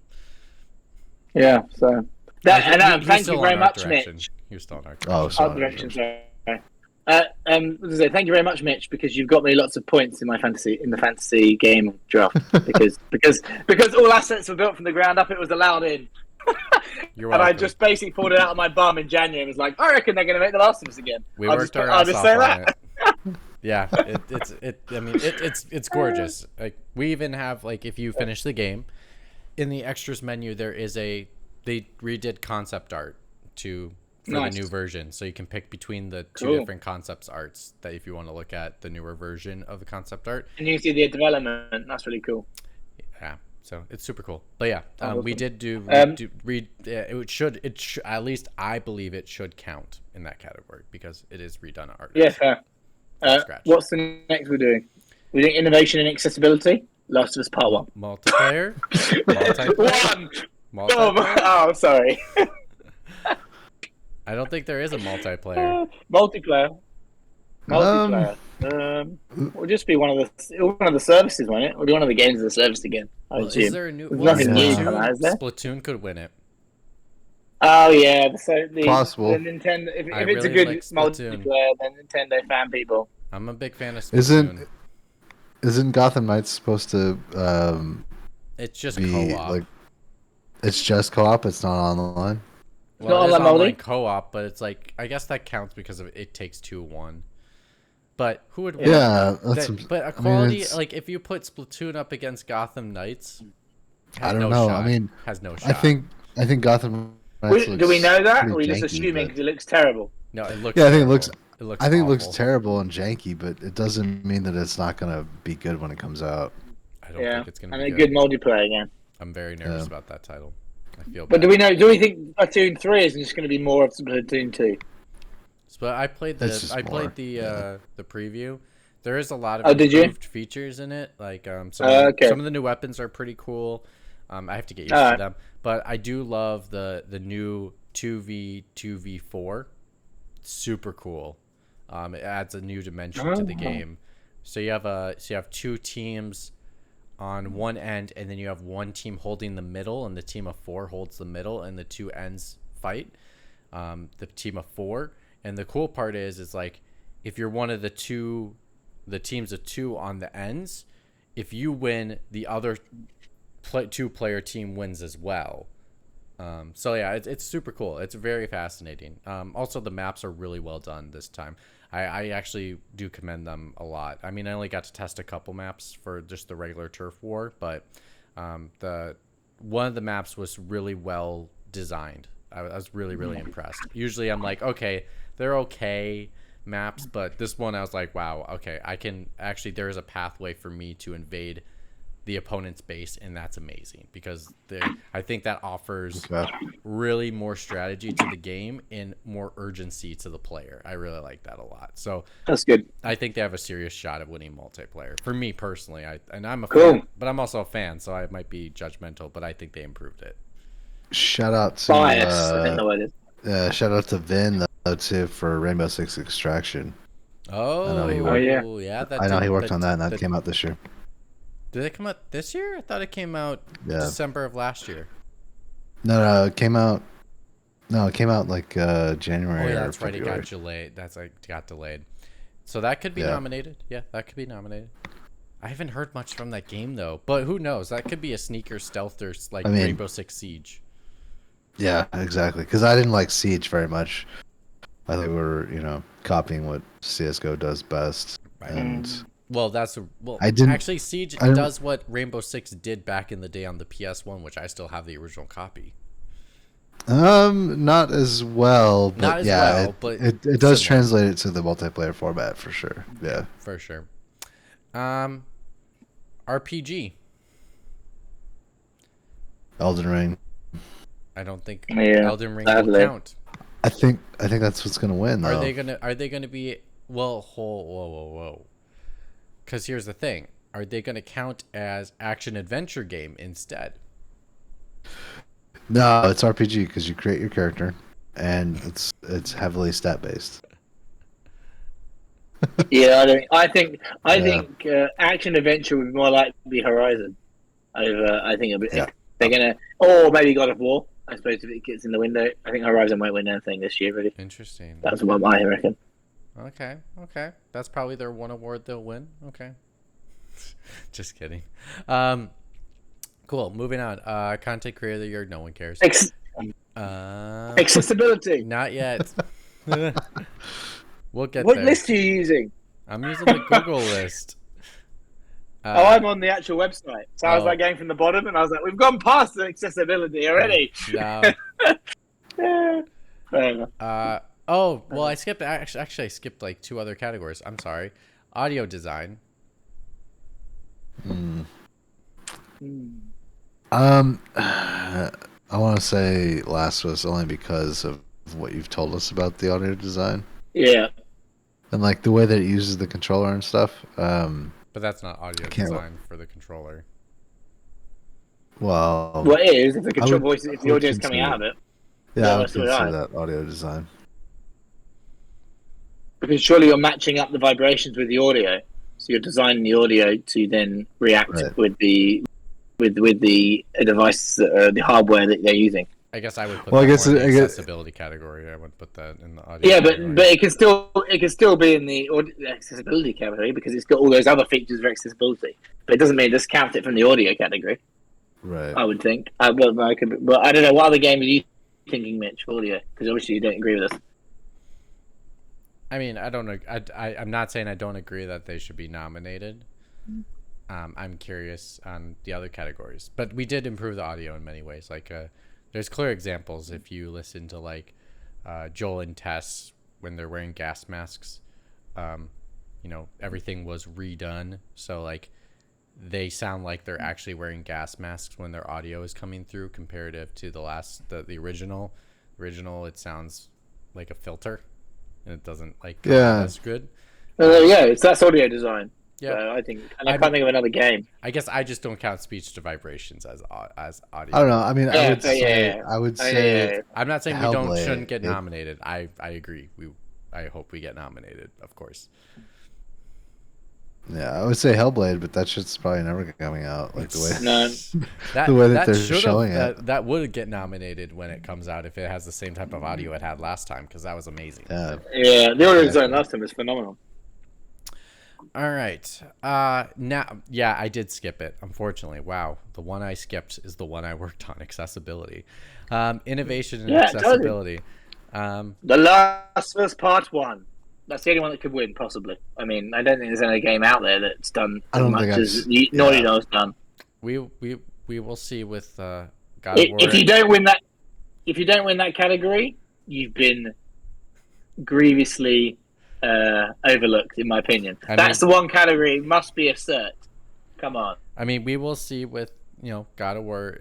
yeah. So He- he's thank still you on very art much, direction. Mitch. He was still on art Oh, direction. Art direction, sorry. Thank you very much, Mitch, because you've got me lots of points in the fantasy game draft. because all assets were built from the ground up, it was allowed in. You're And I welcome. just basically pulled it out of my bum in January and was like, I reckon they're going to make The Last of Us again. We I'll worked just, our I'll ass just off say on that. it. Yeah, it's gorgeous. Like we even have like if you finish the game, in the extras menu they redid concept art for Nice. the new version, so you can pick between the 2 Cool. different concepts arts that if you want to look at the newer version of the concept art. And you see the development. That's really cool. Yeah, so it's super cool. But yeah, we awesome. did do at least I believe it should count in that category because it is redone art. Yeah, fair. Scratch. What's the next we're doing? We're doing innovation and accessibility. Last of Us Part 1. Multiplayer. One. Multiplayer. Oh, sorry. I don't think there is a multiplayer. Multiplayer. It'll just be one of the services, won't it? Or be one of the games of the service again. I Well, assume. is there a new? There's Well, nothing new coming out, is there? Splatoon could win it. Oh yeah, the Possible. The Nintendo. If I it's a really good like Splatoon. multiplayer, then Nintendo fan people. I'm a big fan of Splatoon. isn't Gotham Knights supposed to It's just be co-op. like it's just co-op? It's not online. Well, not it is online online multi? co-op, but it's like I guess that counts because of It Takes Two one. But who would want Yeah, that's. but I mean, equality, it's, like if you put Splatoon up against Gotham Knights, I has don't no know. shot. I mean, Has no I shot. think Gotham Knights Do we know that? Or pretty are we just janky, assuming but because it looks terrible? No, it looks yeah, I think terrible. it looks. It looks I think it awful. looks terrible and janky, but it doesn't mean that it's not gonna be good when it comes out. I don't Yeah, think it's gonna and be a good. good multiplayer again. I'm very nervous Yeah. about that title. I feel But bad. do we think Splatoon 3 is just going to be more of Splatoon 2? But I played It's just the more, the preview. There is a lot of Oh, did you? improved features in it. Like Okay. some of the new weapons are pretty cool. I have to get used to Alright. them, but I do love the new 2v4. Super cool. It adds a new dimension to the game. So you have two teams on one end, and then you have one team holding the middle, and the team of four holds the middle, and the two ends fight. The team of four, and the cool part is like if you're one of the teams of two on the ends, if you win, the other two-player team wins as well. So yeah, it's super cool. It's very fascinating. Also, the maps are really well done this time. I actually do commend them a lot. I mean, I only got to test a couple maps for just the regular turf war, but the one of the maps was really well designed. I was really impressed. Usually, I'm like, okay, they're okay maps, but this one I was like, wow, okay, I can actually. There is a pathway for me to invade the opponent's base, and that's amazing because I think that offers really more strategy to the game and more urgency to the player. I really like that a lot. So That's good. I think they have a serious shot of winning multiplayer. For me personally, I'm a Cool. fan, but I'm also a fan, so I might be judgmental, but I think they improved it. Shout out to Bias, I think the word is. shout out to Vin though too for Rainbow Six Extraction. Oh, I know he worked- yeah. I know he worked on that, and that came out this year. Did it come out this year? I thought it came out December of last year. No, it came out. No, it came out like January. Oh yeah, or that's right. It February. got delayed. Got delayed. So that could be nominated. Yeah, that could be nominated. I haven't heard much from that game though, but who knows? That could be a sneaker stealth or like Rainbow Six Siege. Yeah, exactly. Because I didn't like Siege very much. I think we were, copying what CS:GO does best, Right. and Well, actually Siege does what Rainbow Six did back in the day on the PS1, which I still have the original copy. not as well, but Not as yeah, well, but it does similar. translate it to the multiplayer format for sure. Yeah, For sure. RPG. Elden Ring. I don't think Yeah, Elden Ring will sadly. count. I think that's what's gonna win though. Are they gonna be whoa. Because here's the thing. Are they gonna count as action adventure game instead? No, it's RPG because you create your character, and it's heavily stat based. Yeah, I think action adventure would more likely be Horizon. I think if they're gonna, or maybe God of War. I suppose if it gets in the window, I think Horizon won't win anything this year. Really, Interesting. that's what I reckon. Okay. That's probably their one award they'll win. Okay. Just kidding. Cool. Moving on. Content creator of the year. No one cares. Accessibility. Not yet. We'll get What there. list are you using? I'm using the Google list. I'm on the actual website. So I was like going from the bottom, and I was like, we've gone past the accessibility already. No. Yeah. Fair enough. Well, I skipped. Actually, I skipped like two other categories. I'm sorry. Audio design. I want to say Last of Us only because of what you've told us about the audio design Yeah. and like the way that it uses the controller and stuff. But that's not audio design for the controller. Well, What it is if the control would- voice, if I the would audio is coming consider out of it? yeah, Yeah, I would that's what consider I- that audio design. Because surely you're matching up the vibrations with the audio, so you're designing the audio to then react Right. with the device, the hardware that they're using. I guess I would put Well, that I guess more in the I guess accessibility category. I wouldn't put that in the audio. Yeah, category. but it can still be in the accessibility category because it's got all those other features for accessibility. But it doesn't mean discount it from the audio category. right. I would think. But I don't know. What other game are you thinking, Mitch, for audio? Because obviously you don't agree with us. I mean, I don't know. I'm not saying I don't agree that they should be nominated. I'm curious on the other categories, but we did improve the audio in many ways. Like, there's clear examples if you listen to like Joel and Tess when they're wearing gas masks. Everything was redone, so like they sound like they're actually wearing gas masks when their audio is coming through, comparative to the original. It sounds like a filter, and it doesn't like come out as good. That's audio design. Yeah, So I think, and I can't think of another game. I guess I just don't count speech to vibrations as audio. I don't know. I mean, I would say. Yeah. I'm not saying Hellblade, shouldn't get nominated. I agree. I hope we get nominated, of course. Yeah, I would say Hellblade, but that shit's probably never coming out. Like the way the way that they're showing it. That would get nominated when it comes out if it has the same type of audio it had last time, because that was amazing. Yeah, the audio design last time was phenomenal. All right. I did skip it, unfortunately. Wow. The one I skipped is the one I worked on, accessibility. Innovation and accessibility. The Last of Us Part 1. That's the only one that could win, possibly. I mean, I don't think there's any game out there that's done as much as Naughty Dog's done. We will see with God of War. If you don't win that category, you've been grievously overlooked, in my opinion. That's the one category. It must be a cert. Come on. I mean, we will see with God of War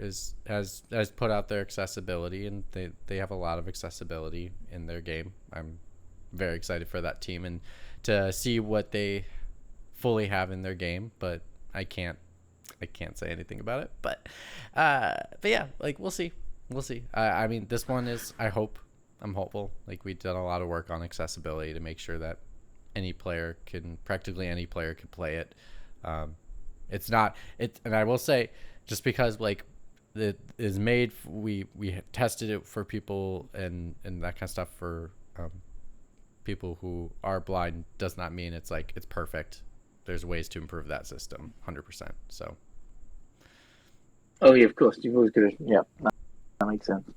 has put out their accessibility, and they have a lot of accessibility in their game. I'm very excited for that team and to see what they fully have in their game, but I can't say anything about it. But yeah, like we'll see. I mean, this one is. I'm hopeful. Like, we've done a lot of work on accessibility to make sure that practically any player can play it. It's not it, and I will say, just because like it is made, we tested it for people and that kind of stuff for people who are blind, does not mean it's perfect. There's ways to improve that system, 100%. So. Oh yeah, of course. You've always got to. Yeah, that makes sense.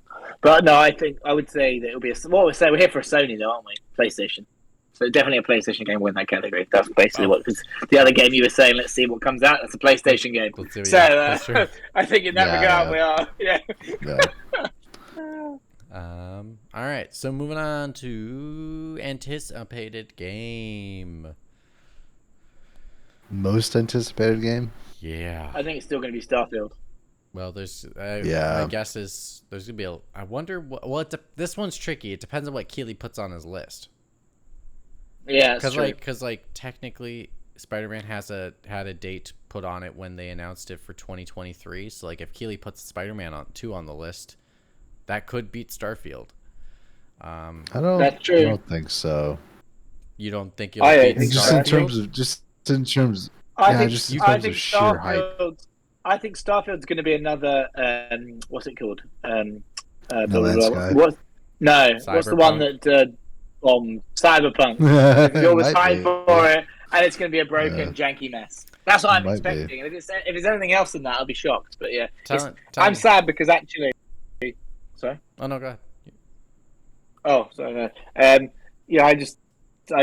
But no, I would say that it'll be we're here for a Sony, though, aren't we? PlayStation. So definitely a PlayStation game win that category. That's basically because the other game you were saying, let's see what comes out. That's a PlayStation game. So I think in that regard we are. Yeah. All right. So moving on to anticipated game. Most anticipated game? Yeah. I think it's still going to be Starfield. Well, my guess is there's going to be I wonder this one's tricky. It depends on what Keighley puts on his list. Yeah, because technically Spider-Man had a date put on it when they announced it for 2023. So like if Keighley puts Spider-Man 2 on the list, that could beat Starfield. That's true. I don't think so. You don't think you'll beat Starfield? Just in terms of sheer hype. I think Starfield's going to be another. What's it called? What's the one that Cyberpunk? You're always hyped for it, and it's going to be a broken, janky mess. That's what I'm expecting. And if it's anything else than that, I'll be shocked. But yeah, I'm sad because actually. Sorry. Oh no, go ahead. Oh, sorry. Yeah, I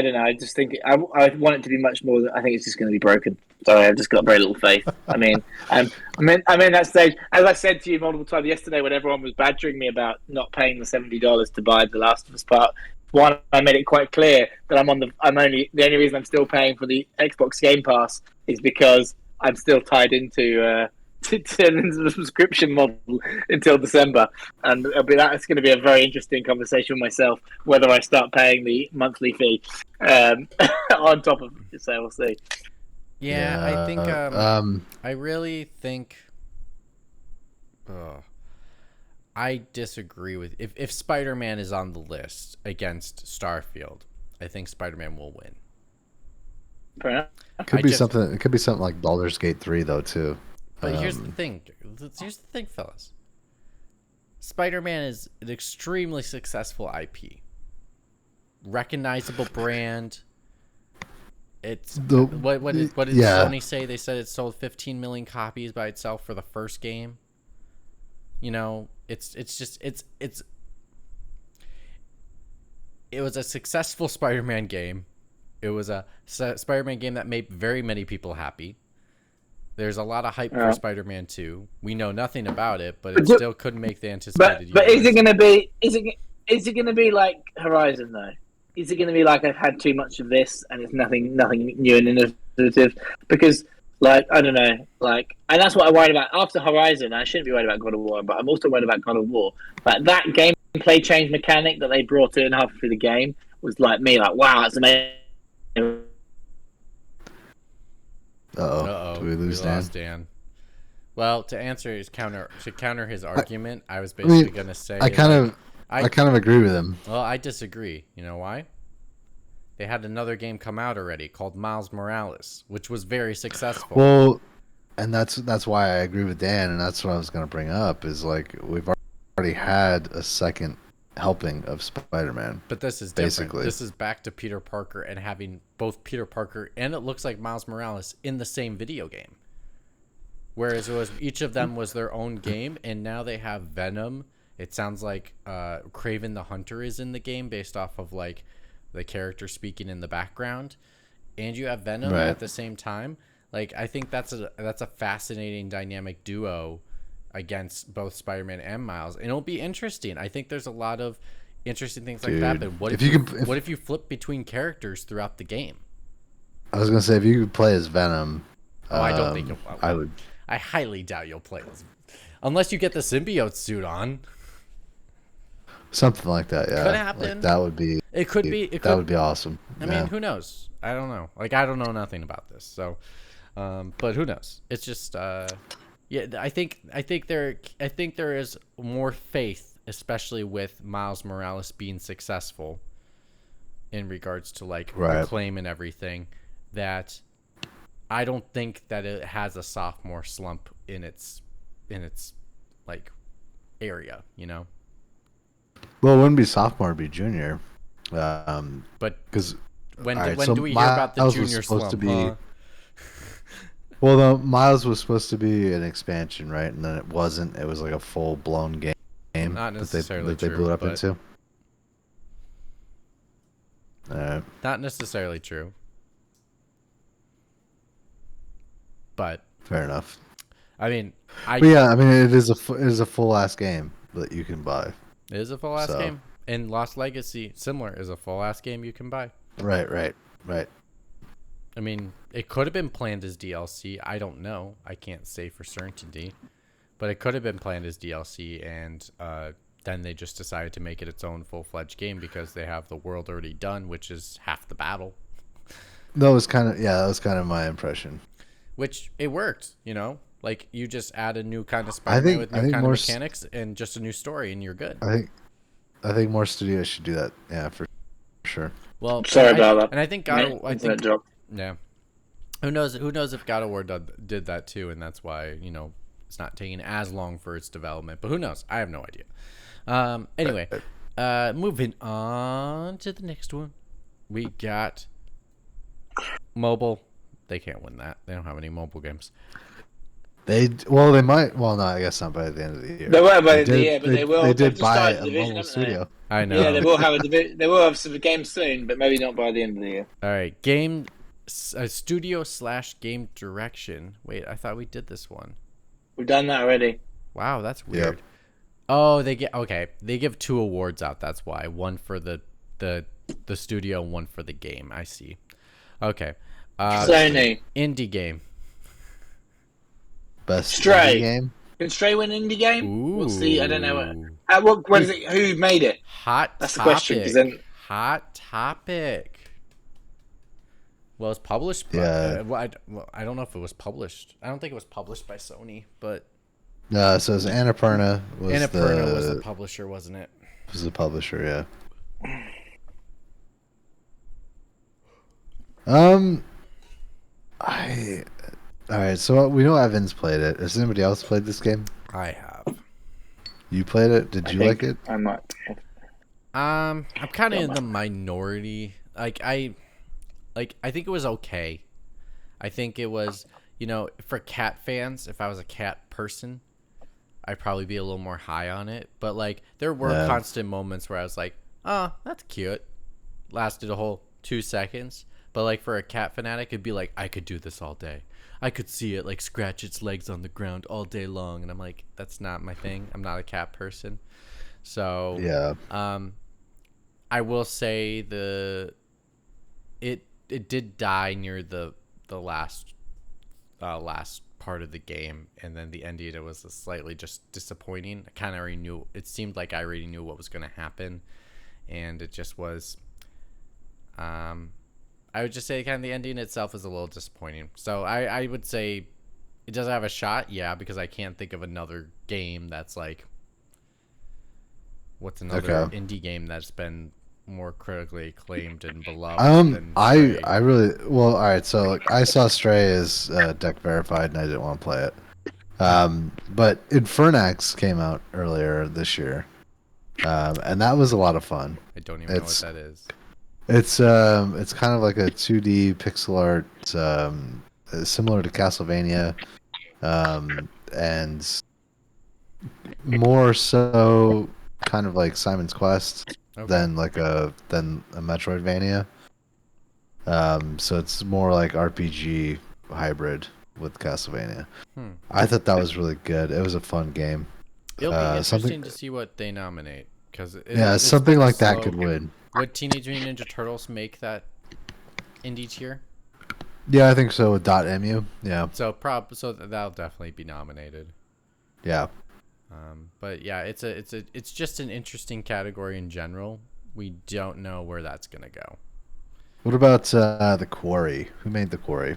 don't know. I just think I want it to be much more. I think it's just going to be broken. Sorry, I've just got very little faith. I mean, I'm in that stage. As I said to you multiple times yesterday, when everyone was badgering me about not paying the $70 to buy The Last of Us Part One, I made it quite clear that the only reason I'm still paying for the Xbox Game Pass is because I'm still tied into the subscription model until December, and that's going to be a very interesting conversation with myself whether I start paying the monthly fee on top of it. So we'll see. Yeah, I think I really think I disagree with if Spider-Man is on the list against Starfield. I think Spider-Man will win. Fair enough. It could be something like Baldur's Gate 3 though too. But here's the thing, fellas. Spider-Man is an extremely successful IP. Recognizable brand. It's what did Sony say? They said it sold 15 million copies by itself for the first game. You know, it was a successful Spider-Man game. It was a Spider-Man game that made very many people happy. There's a lot of hype for Spider-Man 2. We know nothing about it, but it still couldn't make the anticipated. But is it going to be? Is it going to be like Horizon though? Is it going to be like I've had too much of this and it's nothing new and innovative? Because like I don't know, like, and that's what I worried about after Horizon. I shouldn't be worried about God of War, but I'm also worried about God of War. Like that gameplay change mechanic that they brought in halfway through the game was like wow, that's amazing. Uh-oh. Do we lost Dan? Well, to counter his argument, I was basically going to say I kind of agree with him. Well, I disagree. You know why? They had another game come out already called Miles Morales, which was very successful. Well, and that's why I agree with Dan, and that's what I was going to bring up is like we've already had a second helping of Spider-Man. But this is different. Basically. This is back to Peter Parker and having both Peter Parker and it looks like Miles Morales in the same video game. Whereas it was each of them was their own game, and now they have Venom. It sounds like Kraven the Hunter is in the game based off of like the character speaking in the background, and you have Venom at the same time. Like I think that's a fascinating dynamic duo against both Spider-Man and Miles, and it'll be interesting. I think there's a lot of interesting things like that. But what if you flip between characters throughout the game? I was gonna say if you could play as Venom. I don't think I would. I highly doubt you'll play as, unless you get the symbiote suit on. Something like that, yeah. Could happen. Like, that would be. It could be. That would be awesome. I mean, who knows? I don't know. Like, I don't know nothing about this. So, but who knows? It's just, yeah. I think there is more faith, especially with Miles Morales being successful, in regards to like acclaim and everything, that I don't think that it has a sophomore slump in its like area, you know. Well, it wouldn't be sophomore; it'd be junior. But because when do we hear about the junior slump? Well, the Miles was supposed to be an expansion, right? And then it wasn't. It was like a full blown game. Not necessarily that they blew it up into. Not necessarily true. But fair enough. I mean, it is a full ass game that you can buy. It is a full ass game, and Lost Legacy similar is a full ass game you can buy. Right. I mean, it could have been planned as DLC. I don't know. I can't say for certainty, but it could have been planned as DLC, and then they just decided to make it its own full-fledged game because they have the world already done, which is half the battle. That was kind of my impression. Which it worked, you know. Like you just add a new kind of Spider-Man with new kind of mechanics and just a new story, and you're good. I think more studios should do that. Yeah, for sure. Well, sorry about that. And I think yeah. Who knows if God of War did that too, and that's why, you know, it's not taking as long for its development. But who knows? I have no idea. Anyway, moving on to the next one, we got mobile. They can't win that. They don't have any mobile games. They might. Well, no, I guess not by the end of the year. They won't by the end of the year, but they will. They did buy a division, mobile studio. I know. Yeah, they will have they will have some games soon, but maybe not by the end of the year. All right, studio / game direction. Wait, I thought we did this one. We've done that already. Wow, that's weird. Yep. Oh, they give 2 awards out. That's why. One for the studio, one for the game. I see. Okay. Sony indie game. Best Stray indie game. Can Stray win indie game? Ooh. We'll see. I don't know. What is it? Who made it? That's the question. Hot topic. Well, it's published. Yeah. I don't know if it was published. I don't think it was published by Sony, but. No, so it was Annapurna. Annapurna was the publisher, wasn't it? Was the publisher, yeah. All right, so we know Evan's played it. Has anybody else played this game? I have. You played it? Did I you think like it? I might. I'm kind of Yeah, in the minority. I think it was okay. I think it was, for cat fans, if I was a cat person, I'd probably be a little more high on it. But like there were Yeah. constant moments where I was like, "Oh, that's cute." Lasted a whole 2 seconds. But like for a cat fanatic, it'd be like, "I could do this all day. I could see it like scratch its legs on the ground all day long." And I'm like, "That's not my thing. I'm not a cat person." So, Yeah. I will say it did die near the last part of the game, and then the ending it was slightly just disappointing. I kind of already knew. It seemed like I already knew what was going to happen, and it just was. I would just say kind of the ending itself is a little disappointing. So I would say it does have a shot, yeah, because I can't think of another game that's like. What's another Okay. indie game that's been more critically acclaimed and beloved than I Stray? I really well. All right, so like, I saw Stray as deck verified, and I didn't want to play it. But Infernax came out earlier this year, and that was a lot of fun. I don't even know what It's that is. it's kind of like a 2D pixel art, similar to Castlevania, and more so kind of like Simon's Quest Okay. than a Metroidvania. So it's more like RPG hybrid with Castlevania. Hmm. I thought that was really good. It was a fun game. It'll be interesting Something, to see what they nominate because yeah, something like that could win. Would Teenage Mutant Ninja Turtles make that indie tier? Yeah, I think so. With .mu, yeah, So that'll definitely be nominated. yeah. But yeah, it's just an interesting category in general. We don't know where that's gonna go. What about the Quarry? Who made the Quarry?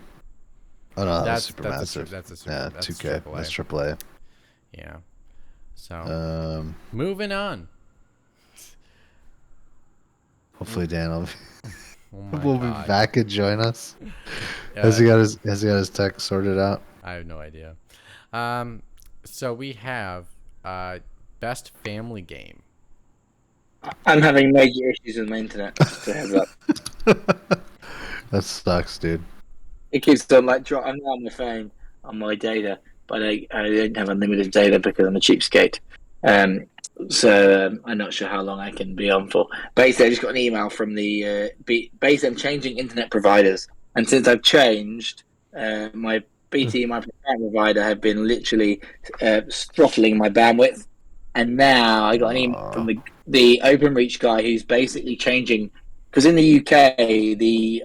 Oh no, that was Supermassive. That's a super, Yeah, that's 2K. AAA. That's AAA. Yeah. So moving on. Hopefully Dan Oh my will God. be back and join us. Has he got his tech sorted out? I have no idea. So we have best family game. I'm having major issues with my internet. Just a heads up. That sucks, dude. It keeps on like I'm now on my phone on my data, but I don't have unlimited data because I'm a cheapskate. So I'm not sure how long I can be on for. Basically, I just got an email from the basically I'm changing internet providers, and since I've changed, my BT, my current provider, have been literally throttling my bandwidth, and now I got an email from the OpenReach guy who's basically changing because in the UK, I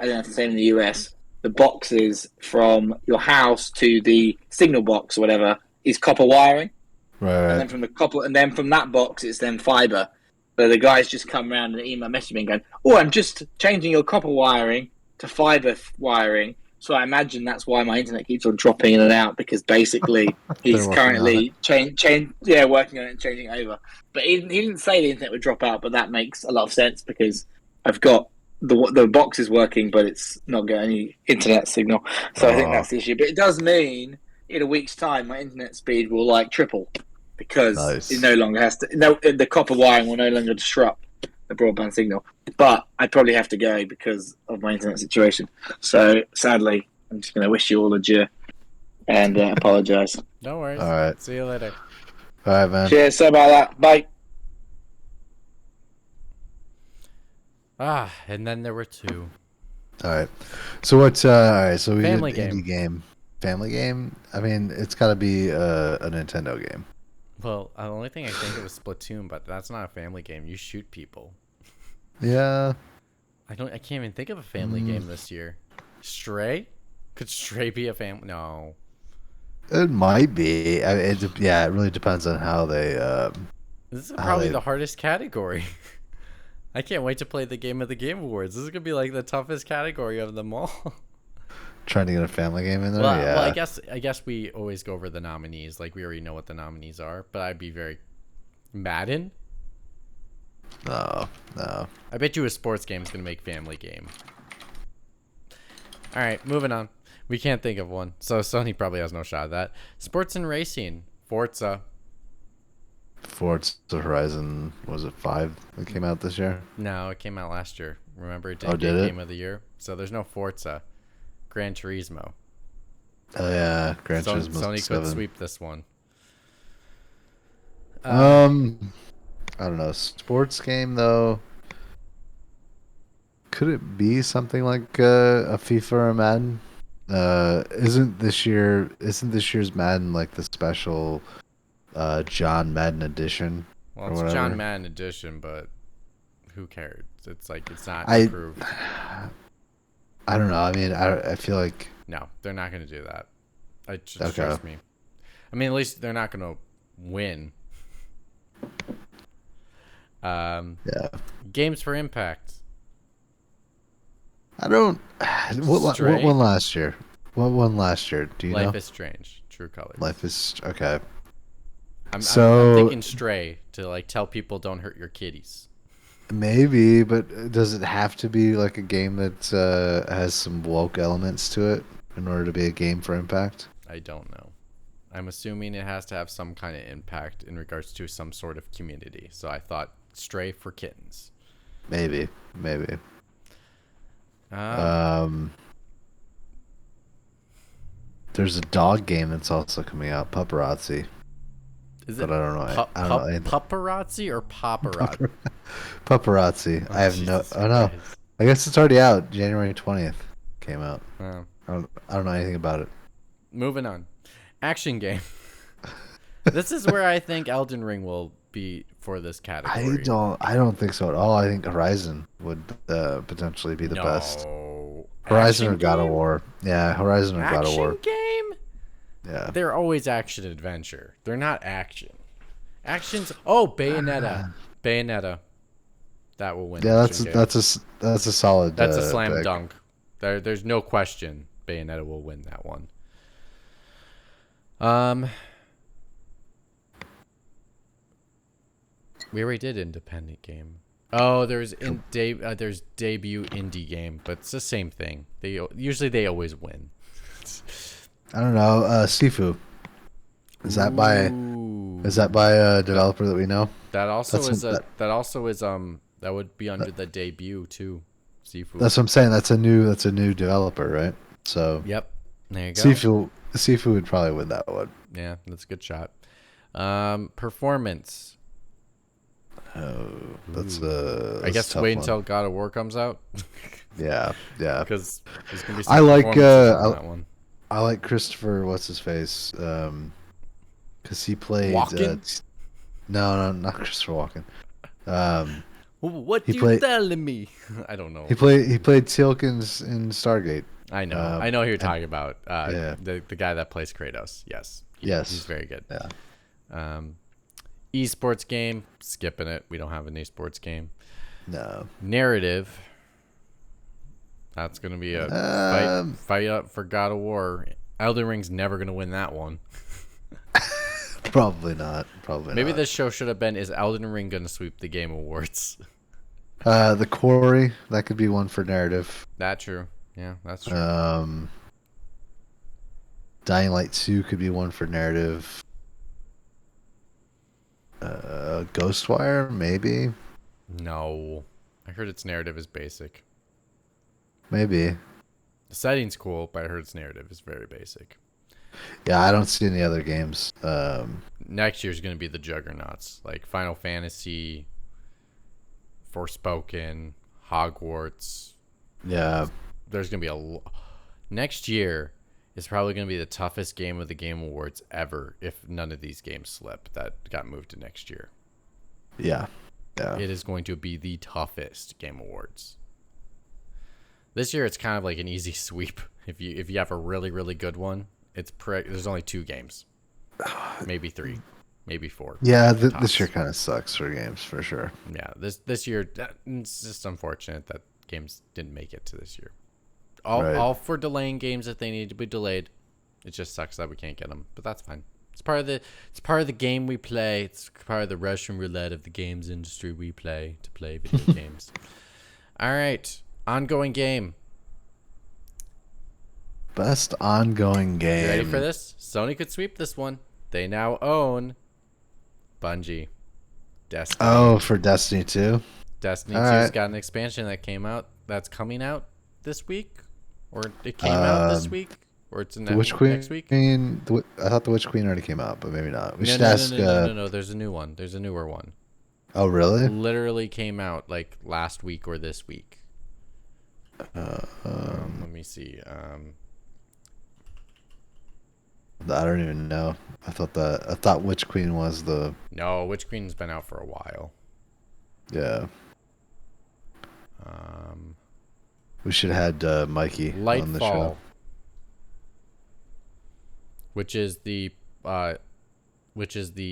don't know if it's the same in the US. The boxes from your house to the signal box or whatever is copper wiring. Right. And then from the copper, and then from that box, it's then fiber. So the guys just come around and email message me and going, "Oh, I'm just changing your copper wiring to fiber wiring." So I imagine that's why my internet keeps on dropping in and out because basically he's currently working on it and changing it over. But he didn't say the internet would drop out, but that makes a lot of sense because I've got the box is working, but it's not getting any internet signal. So I think that's the issue. But it does mean in a week's time, my internet speed will like triple because it no longer has to. No, the copper wiring will no longer disrupt the broadband signal. But I probably have to go because of my internet situation. So sadly, I'm just going to wish you all adieu and apologize. No worries. All right. See you later. All right, man. Cheers. Sorry about that. Bye. And then there were two. All right. So what's all right? So we Family did indie game. Family game. I mean, it's got to be a Nintendo game. Well, the only thing I think of is Splatoon, but that's not a family game. You shoot people. Yeah. I can't even think of a family game this year. Stray? Could Stray be a family? No. It might be. I mean, it really depends on how they. This is probably the hardest category. I can't wait to play the Game of the Game Awards. This is gonna be like the toughest category of them all. Trying to get a family game in there. Well, I guess we always go over the nominees. Like we already know what the nominees are, but I'd be very Madden. No. I bet you a sports game is gonna make family game. All right, moving on. We can't think of one, so Sony probably has no shot at that. Sports and racing, Forza. Forza Horizon, was it 5 that came out this year? No, it came out last year. Remember, it Oh, didn't get did it? Game of the Year. So there's no Forza. Gran Turismo. Oh yeah, Gran Turismo Sony 7. could sweep this one. I don't know. Sports game though. Could it be something like a FIFA or a Madden? Isn't this year's Madden like the special John Madden edition Well, or it's whatever? John Madden edition, but who cares? It's like it's not I improved. I don't know. I mean, I feel like No, they're not going to do that. Okay. Trust me. I mean, at least they're not going to win. yeah. Games for Impact. I don't. What Stray? won last year? What won last year? Do you know? Life is Strange. True Colors. Life is okay. I'm So- thinking Stray to like tell people don't hurt your kitties. Maybe, but does it have to be like a game that has some woke elements to it in order to be a game for Impact? I don't know. I'm assuming it has to have some kind of impact in regards to some sort of community. So I thought Stray for kittens. Maybe. There's a dog game that's also coming out, Paparazzi. Is But it I don't know. I don't know anything. paparazzi or paparazzi? Paparazzi. Oh, I have Jesus no. Oh no. Christ. I guess it's already out. January 20th came out. Oh. I don't know anything about it. Moving on. Action game. This is where I think Elden Ring will be for this category. I don't think so at all. I think Horizon would potentially be the best. Horizon Action or God of game? War. Yeah, Horizon or God of War. Action game? Yeah. They're always action adventure. They're not action. Actions. Oh, Bayonetta. Bayonetta. That will win. Yeah, action game. that's a solid. That's a slam pick. dunk. There's no question Bayonetta will win that one. We already did independent game. Oh, there's debut indie game, but it's the same thing. They always win. I don't know. Sifu. Is that by a developer that we know? That also That's that would be under the debut too. Sifu. That's what I'm saying. That's a new developer, right? So Yep. There you go. Sifu would probably win that one. Yeah, that's a good shot. Performance. Oh, that's I guess a tough wait one. until God of War comes out Yeah. because there's gonna be some I like performances on that one. I like Christopher. What's his face? Because he played. Walken? No, not Christopher Walken. What he you played- telling me? I don't know. He played Teal'c in Stargate. I know. I know who you're talking about. yeah. The guy that plays Kratos. Yes. Yes. He's very good. Yeah. Esports game. Skipping it. We don't have an esports game. No. Narrative. That's gonna be a fight up for God of War. Elden Ring's never gonna win that one. Probably not. Maybe not. this show should have been: Is Elden Ring gonna sweep the Game Awards? The Quarry, that could be one for narrative. That true. Yeah, that's true. Dying Light 2 could be one for narrative. Ghostwire, maybe. No, I heard its narrative is basic. Maybe. The setting's cool, but I heard its narrative is very basic. Yeah, I don't see any other games. Next year's gonna be the juggernauts, like Final Fantasy, Forspoken, Hogwarts. Yeah. There's gonna be next year is probably gonna be the toughest game of the Game Awards ever if none of these games slip that got moved to next year. Yeah. It is going to be the toughest Game Awards. This year it's kind of like an easy sweep. If you have a really, really good one, there's only 2 games. Maybe 3. Maybe 4. Yeah, tops. this year kind of sucks for games, for sure. Yeah, this year it's just unfortunate that games didn't make it to this year. All for delaying games that they need to be delayed. It just sucks that we can't get them, but that's fine. It's part of the game we play. It's part of the Russian roulette of the games industry we play to play video games. All right, ongoing game. Best ongoing game. You ready for this? Sony could sweep this one. They now own Bungie. Destiny. Oh, for Destiny 2? Destiny All 2's right. got an expansion that's coming out this week, or it came out this week, or it's The Witch Queen. next week. I thought the Witch Queen already came out, but maybe not. We No, should no, no, ask. no, no, no, no. There's a new one. There's a newer one. Oh, really? Literally came out like last week or this week. Let me see. I don't even know. I thought Witch Queen was the. No, Witch Queen's been out for a while. Yeah. Um, We should have had Mikey on the Lightfall, show. which is the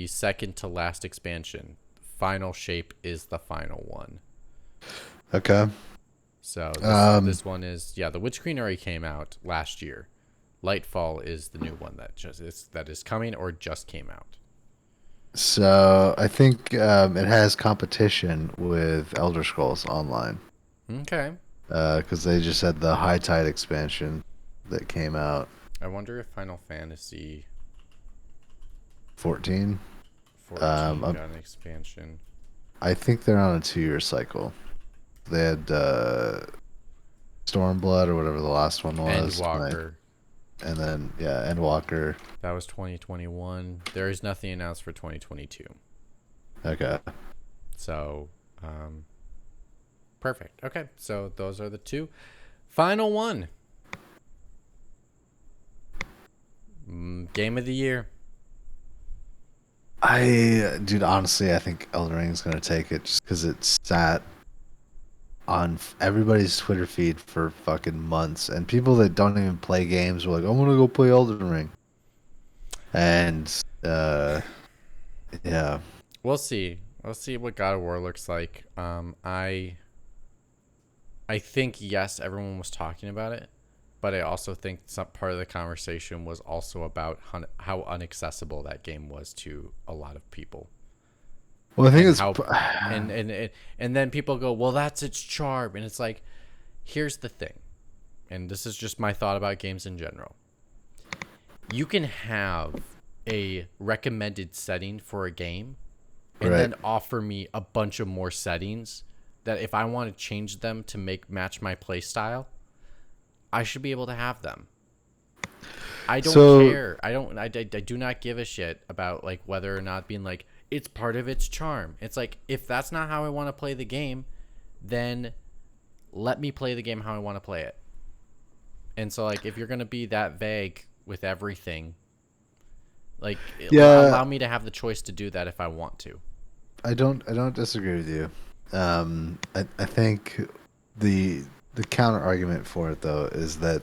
second to last expansion. Final Shape is the final one. Okay. So this one is the Witch Queen already came out last year. Lightfall is the new one that is coming or just came out. So I think it has competition with Elder Scrolls Online. Okay. Because they just had the High Tide expansion that came out. I wonder if Final Fantasy 14. 14 got an expansion. I think they're on a 2-year cycle. They had Stormblood or whatever the last one was. Endwalker. And then, Endwalker. That was 2021. There is nothing announced for 2022. Okay. So, perfect. Okay, so those are the two. Final one. Game of the year. Dude, honestly, I think Elden Ring is going to take it just because it sat on everybody's Twitter feed for fucking months. And people that don't even play games were like, I'm going to go play Elden Ring. And, yeah. We'll see. We'll see what God of War looks like. I think, yes, everyone was talking about it. But I also think some part of the conversation was also about how inaccessible that game was to a lot of people. Well, I think and then people go, well, that's its charm. And it's like, here's the thing. And this is just my thought about games in general. You can have a recommended setting for a game and then offer me a bunch of more settings that if I want to change them to match my play style, I should be able to have them. I don't care. I do not give a shit about like whether or not being like it's part of its charm. It's like if that's not how I want to play the game, then let me play the game how I want to play it. And so like if you're going to be that vague with everything, like allow me to have the choice to do that if I want to. I don't disagree with you. I think the counter argument for it though is that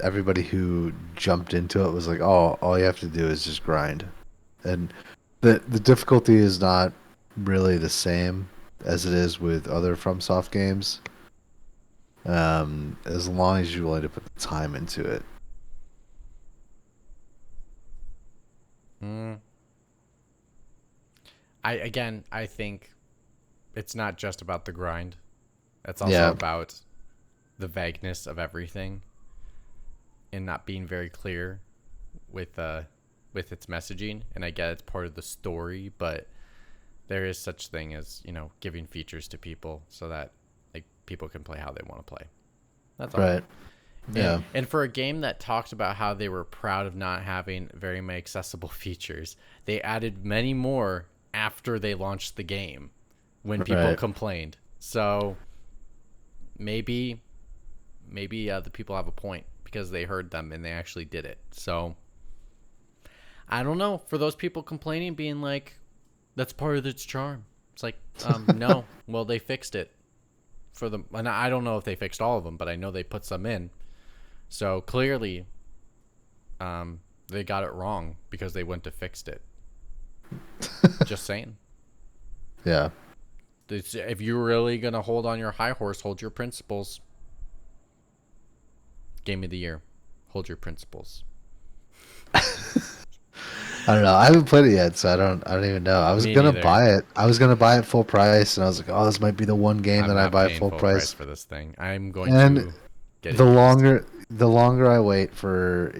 everybody who jumped into it was like, oh, all you have to do is just grind, and the difficulty is not really the same as it is with other FromSoft games. As long as you're willing to put the time into it. I think it's not just about the grind. It's also about the vagueness of everything and not being very clear with its messaging. And I get it's part of the story, but there is such thing as, giving features to people so that like people can play how they want to play. That's all. Right. Yeah. And for a game that talked about how they were proud of not having very many accessible features, they added many more after they launched the game when people complained. So maybe the people have a point because they heard them and they actually did it. So I don't know. For those people complaining, being like, that's part of its charm. It's like, no. Well, they fixed it for them. And I don't know if they fixed all of them, but I know they put some in. So clearly, they got it wrong because they went to fixed it. Just saying. Yeah. If you're really going to hold on your high horse, hold your principles. Game of the year. Hold your principles. I don't know. I haven't played it yet, so I don't even know. I was gonna buy it. I was gonna buy it full price, and I was like, "Oh, this might be the one game that I buy full price for this thing." I'm going to get it. The longer I wait for,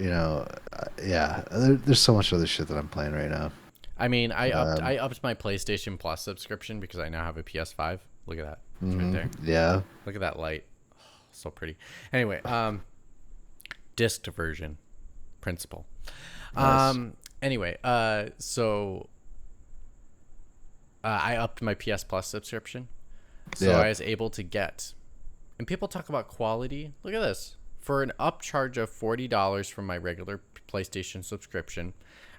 there's so much other shit that I'm playing right now. I mean, I upped my PlayStation Plus subscription because I now have a PS5. Look at that. It's right there. Yeah. Look at that light. Oh, so pretty. Anyway, disc version principle. Nice. Anyway, so I upped my PS Plus subscription. So Yeah. I was able to get, and people talk about quality. Look at this. For an upcharge of $40 from my regular PlayStation subscription,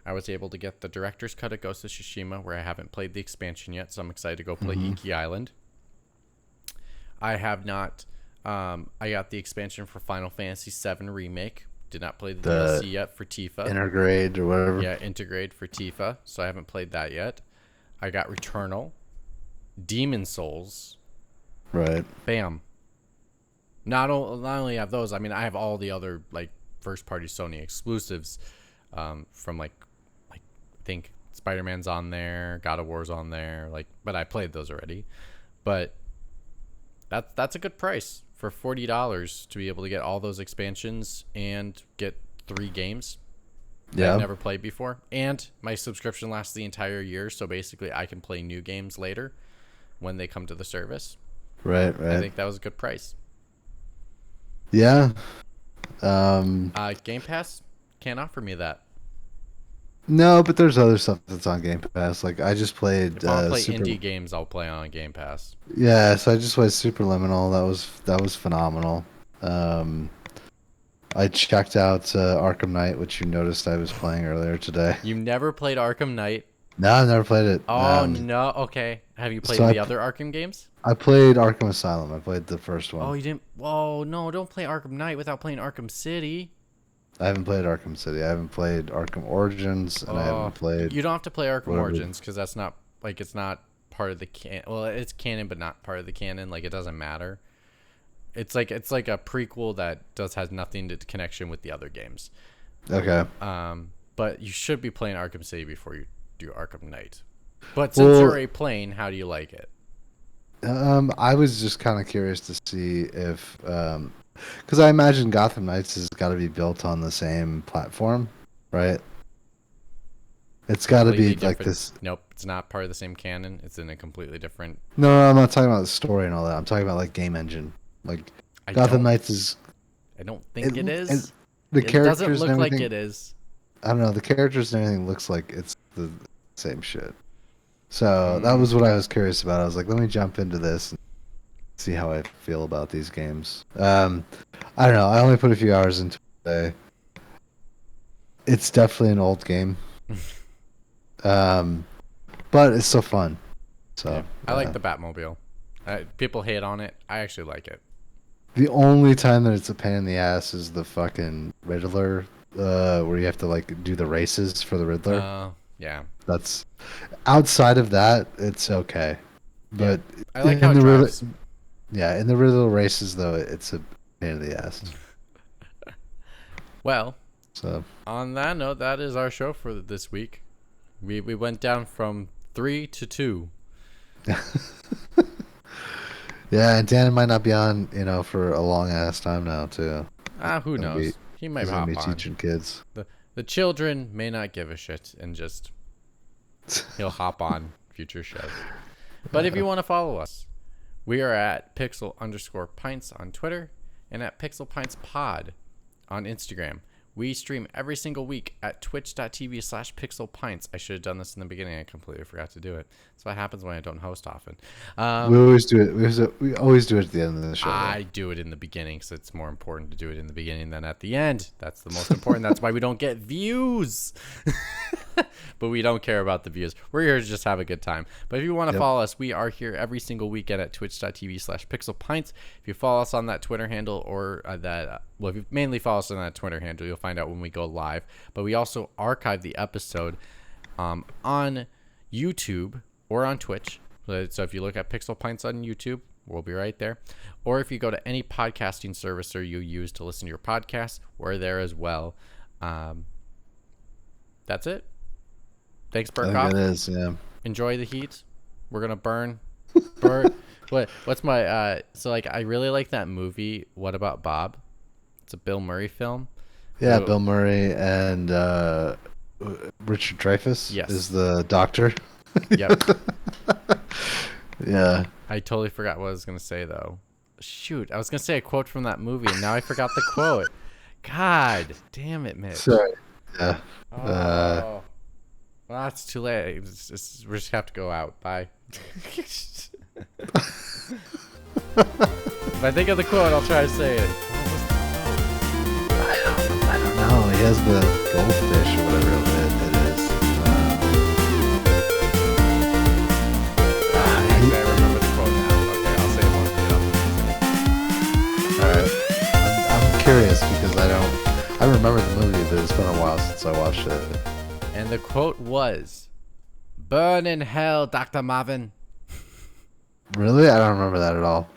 I was able to get the director's cut of Ghost of Tsushima, where I haven't played the expansion yet, so I'm excited to go play Iki Island. I have not. I got the expansion for Final Fantasy VII Remake. Did not play the DLC yet for Tifa. Intergrade or whatever. Yeah, Intergrade for Tifa. So I haven't played that yet. I got Returnal, Demon Souls. Right. Bam. Not only have those, I mean, I have all the other like first party Sony exclusives, from like I think Spider-Man's on there, God of War's on there, like, but I played those already. But that's a good price for $40 to be able to get all those expansions and get 3 games that I've never played before. And my subscription lasts the entire year, so basically I can play new games later when they come to the service. Right. I think that was a good price. Yeah. Game Pass can't offer me that. No, but there's other stuff that's on Game Pass. Like I just played. If I want to play indie games, I'll play on Game Pass. Yeah, so I just played Superliminal. That was phenomenal. I checked out Arkham Knight, which you noticed I was playing earlier today. You never played Arkham Knight? No, I've never played it. Oh no. Okay. Have you played the other Arkham games? I played Arkham Asylum. I played the first one. Oh, you didn't. Oh no! Don't play Arkham Knight without playing Arkham City. I haven't played Arkham City. I haven't played Arkham Origins, and I haven't played. You don't have to play Arkham Origins because that's not like it's not part of the canon. Well, it's canon, but not part of the canon. Like it doesn't matter. It's like a prequel that has nothing to connection with the other games. Okay. But you should be playing Arkham City before you do Arkham Knight. But since you're already playing, how do you like it? I was just kind of curious to see if, because I imagine Gotham Knights has got to be built on the same platform, right? It's got to be like this. Nope, it's not part of the same canon. It's in a completely different. No, I'm not talking about the story and all that. I'm talking about like game engine. Like Gotham Knights is. I don't think it is. The characters doesn't look and like it is. I don't know. The characters and everything looks like it's the same shit. So that was what I was curious about. I was like, let me jump into this and see how I feel about these games. I don't know. I only put a few hours into it today. It's definitely an old game. But it's still fun. So yeah. I like the Batmobile. People hate on it. I actually like it. The only time that it's a pain in the ass is the fucking Riddler, where you have to like do the races for the Riddler. Yeah. That's outside of that, it's okay. But yeah. I like how it drives. In the Riddler races though, it's a pain in the ass. Well, so on that note, that is our show for this week. We went down from 3 to 2. Yeah, and Dan might not be on, for a long ass time now too. Who knows? He might hop on. Teaching kids. The children may not give a shit and just he'll hop on future shows. But if you want to follow us, we are at pixel_pints on Twitter and at pixelpintspod on Instagram. We stream every single week at twitch.tv/pixelpints. I should have done this in the beginning. I completely forgot to do it. That's what happens when I don't host often. We always do it. We always do it at the end of the show. I do it in the beginning because it's more important to do it in the beginning than at the end. That's the most important. That's why we don't get views. But we don't care about the views. We're here to just have a good time. But if you want to follow us, we are here every single weekend at twitch.tv/pixelpints. If you follow us on that Twitter handle or if you mainly follow us on that Twitter handle, you'll find out when we go live. But we also archive the episode on YouTube or on Twitch. So if you look at Pixel Pints on YouTube, we'll be right there. Or if you go to any podcasting servicer you use to listen to your podcast, we're there as well. That's it. Thanks, Burkoff. I think it is, yeah. Enjoy the heat. We're gonna burn. What's my so like I really like that movie, What About Bob? It's a Bill Murray film. Yeah, Bill Murray and Richard Dreyfuss Yes. is the doctor. Yep. Yeah. I totally forgot what I was gonna say though. Shoot, I was gonna say a quote from that movie, and now I forgot the quote. God damn it, Mitch. Sorry. Yeah. Oh. Well, it's too late. We just have to go out. Bye. If I think of the quote, I'll try to say it. What was the quote? I don't know. He has the goldfish or whatever it is. Actually, I remember the quote now. Okay, I'll say it when we get off. All right. I'm curious because I remember the movie, but it's been a while since I watched it. And the quote was, "Burn in hell, Dr. Marvin." Really? I don't remember that at all.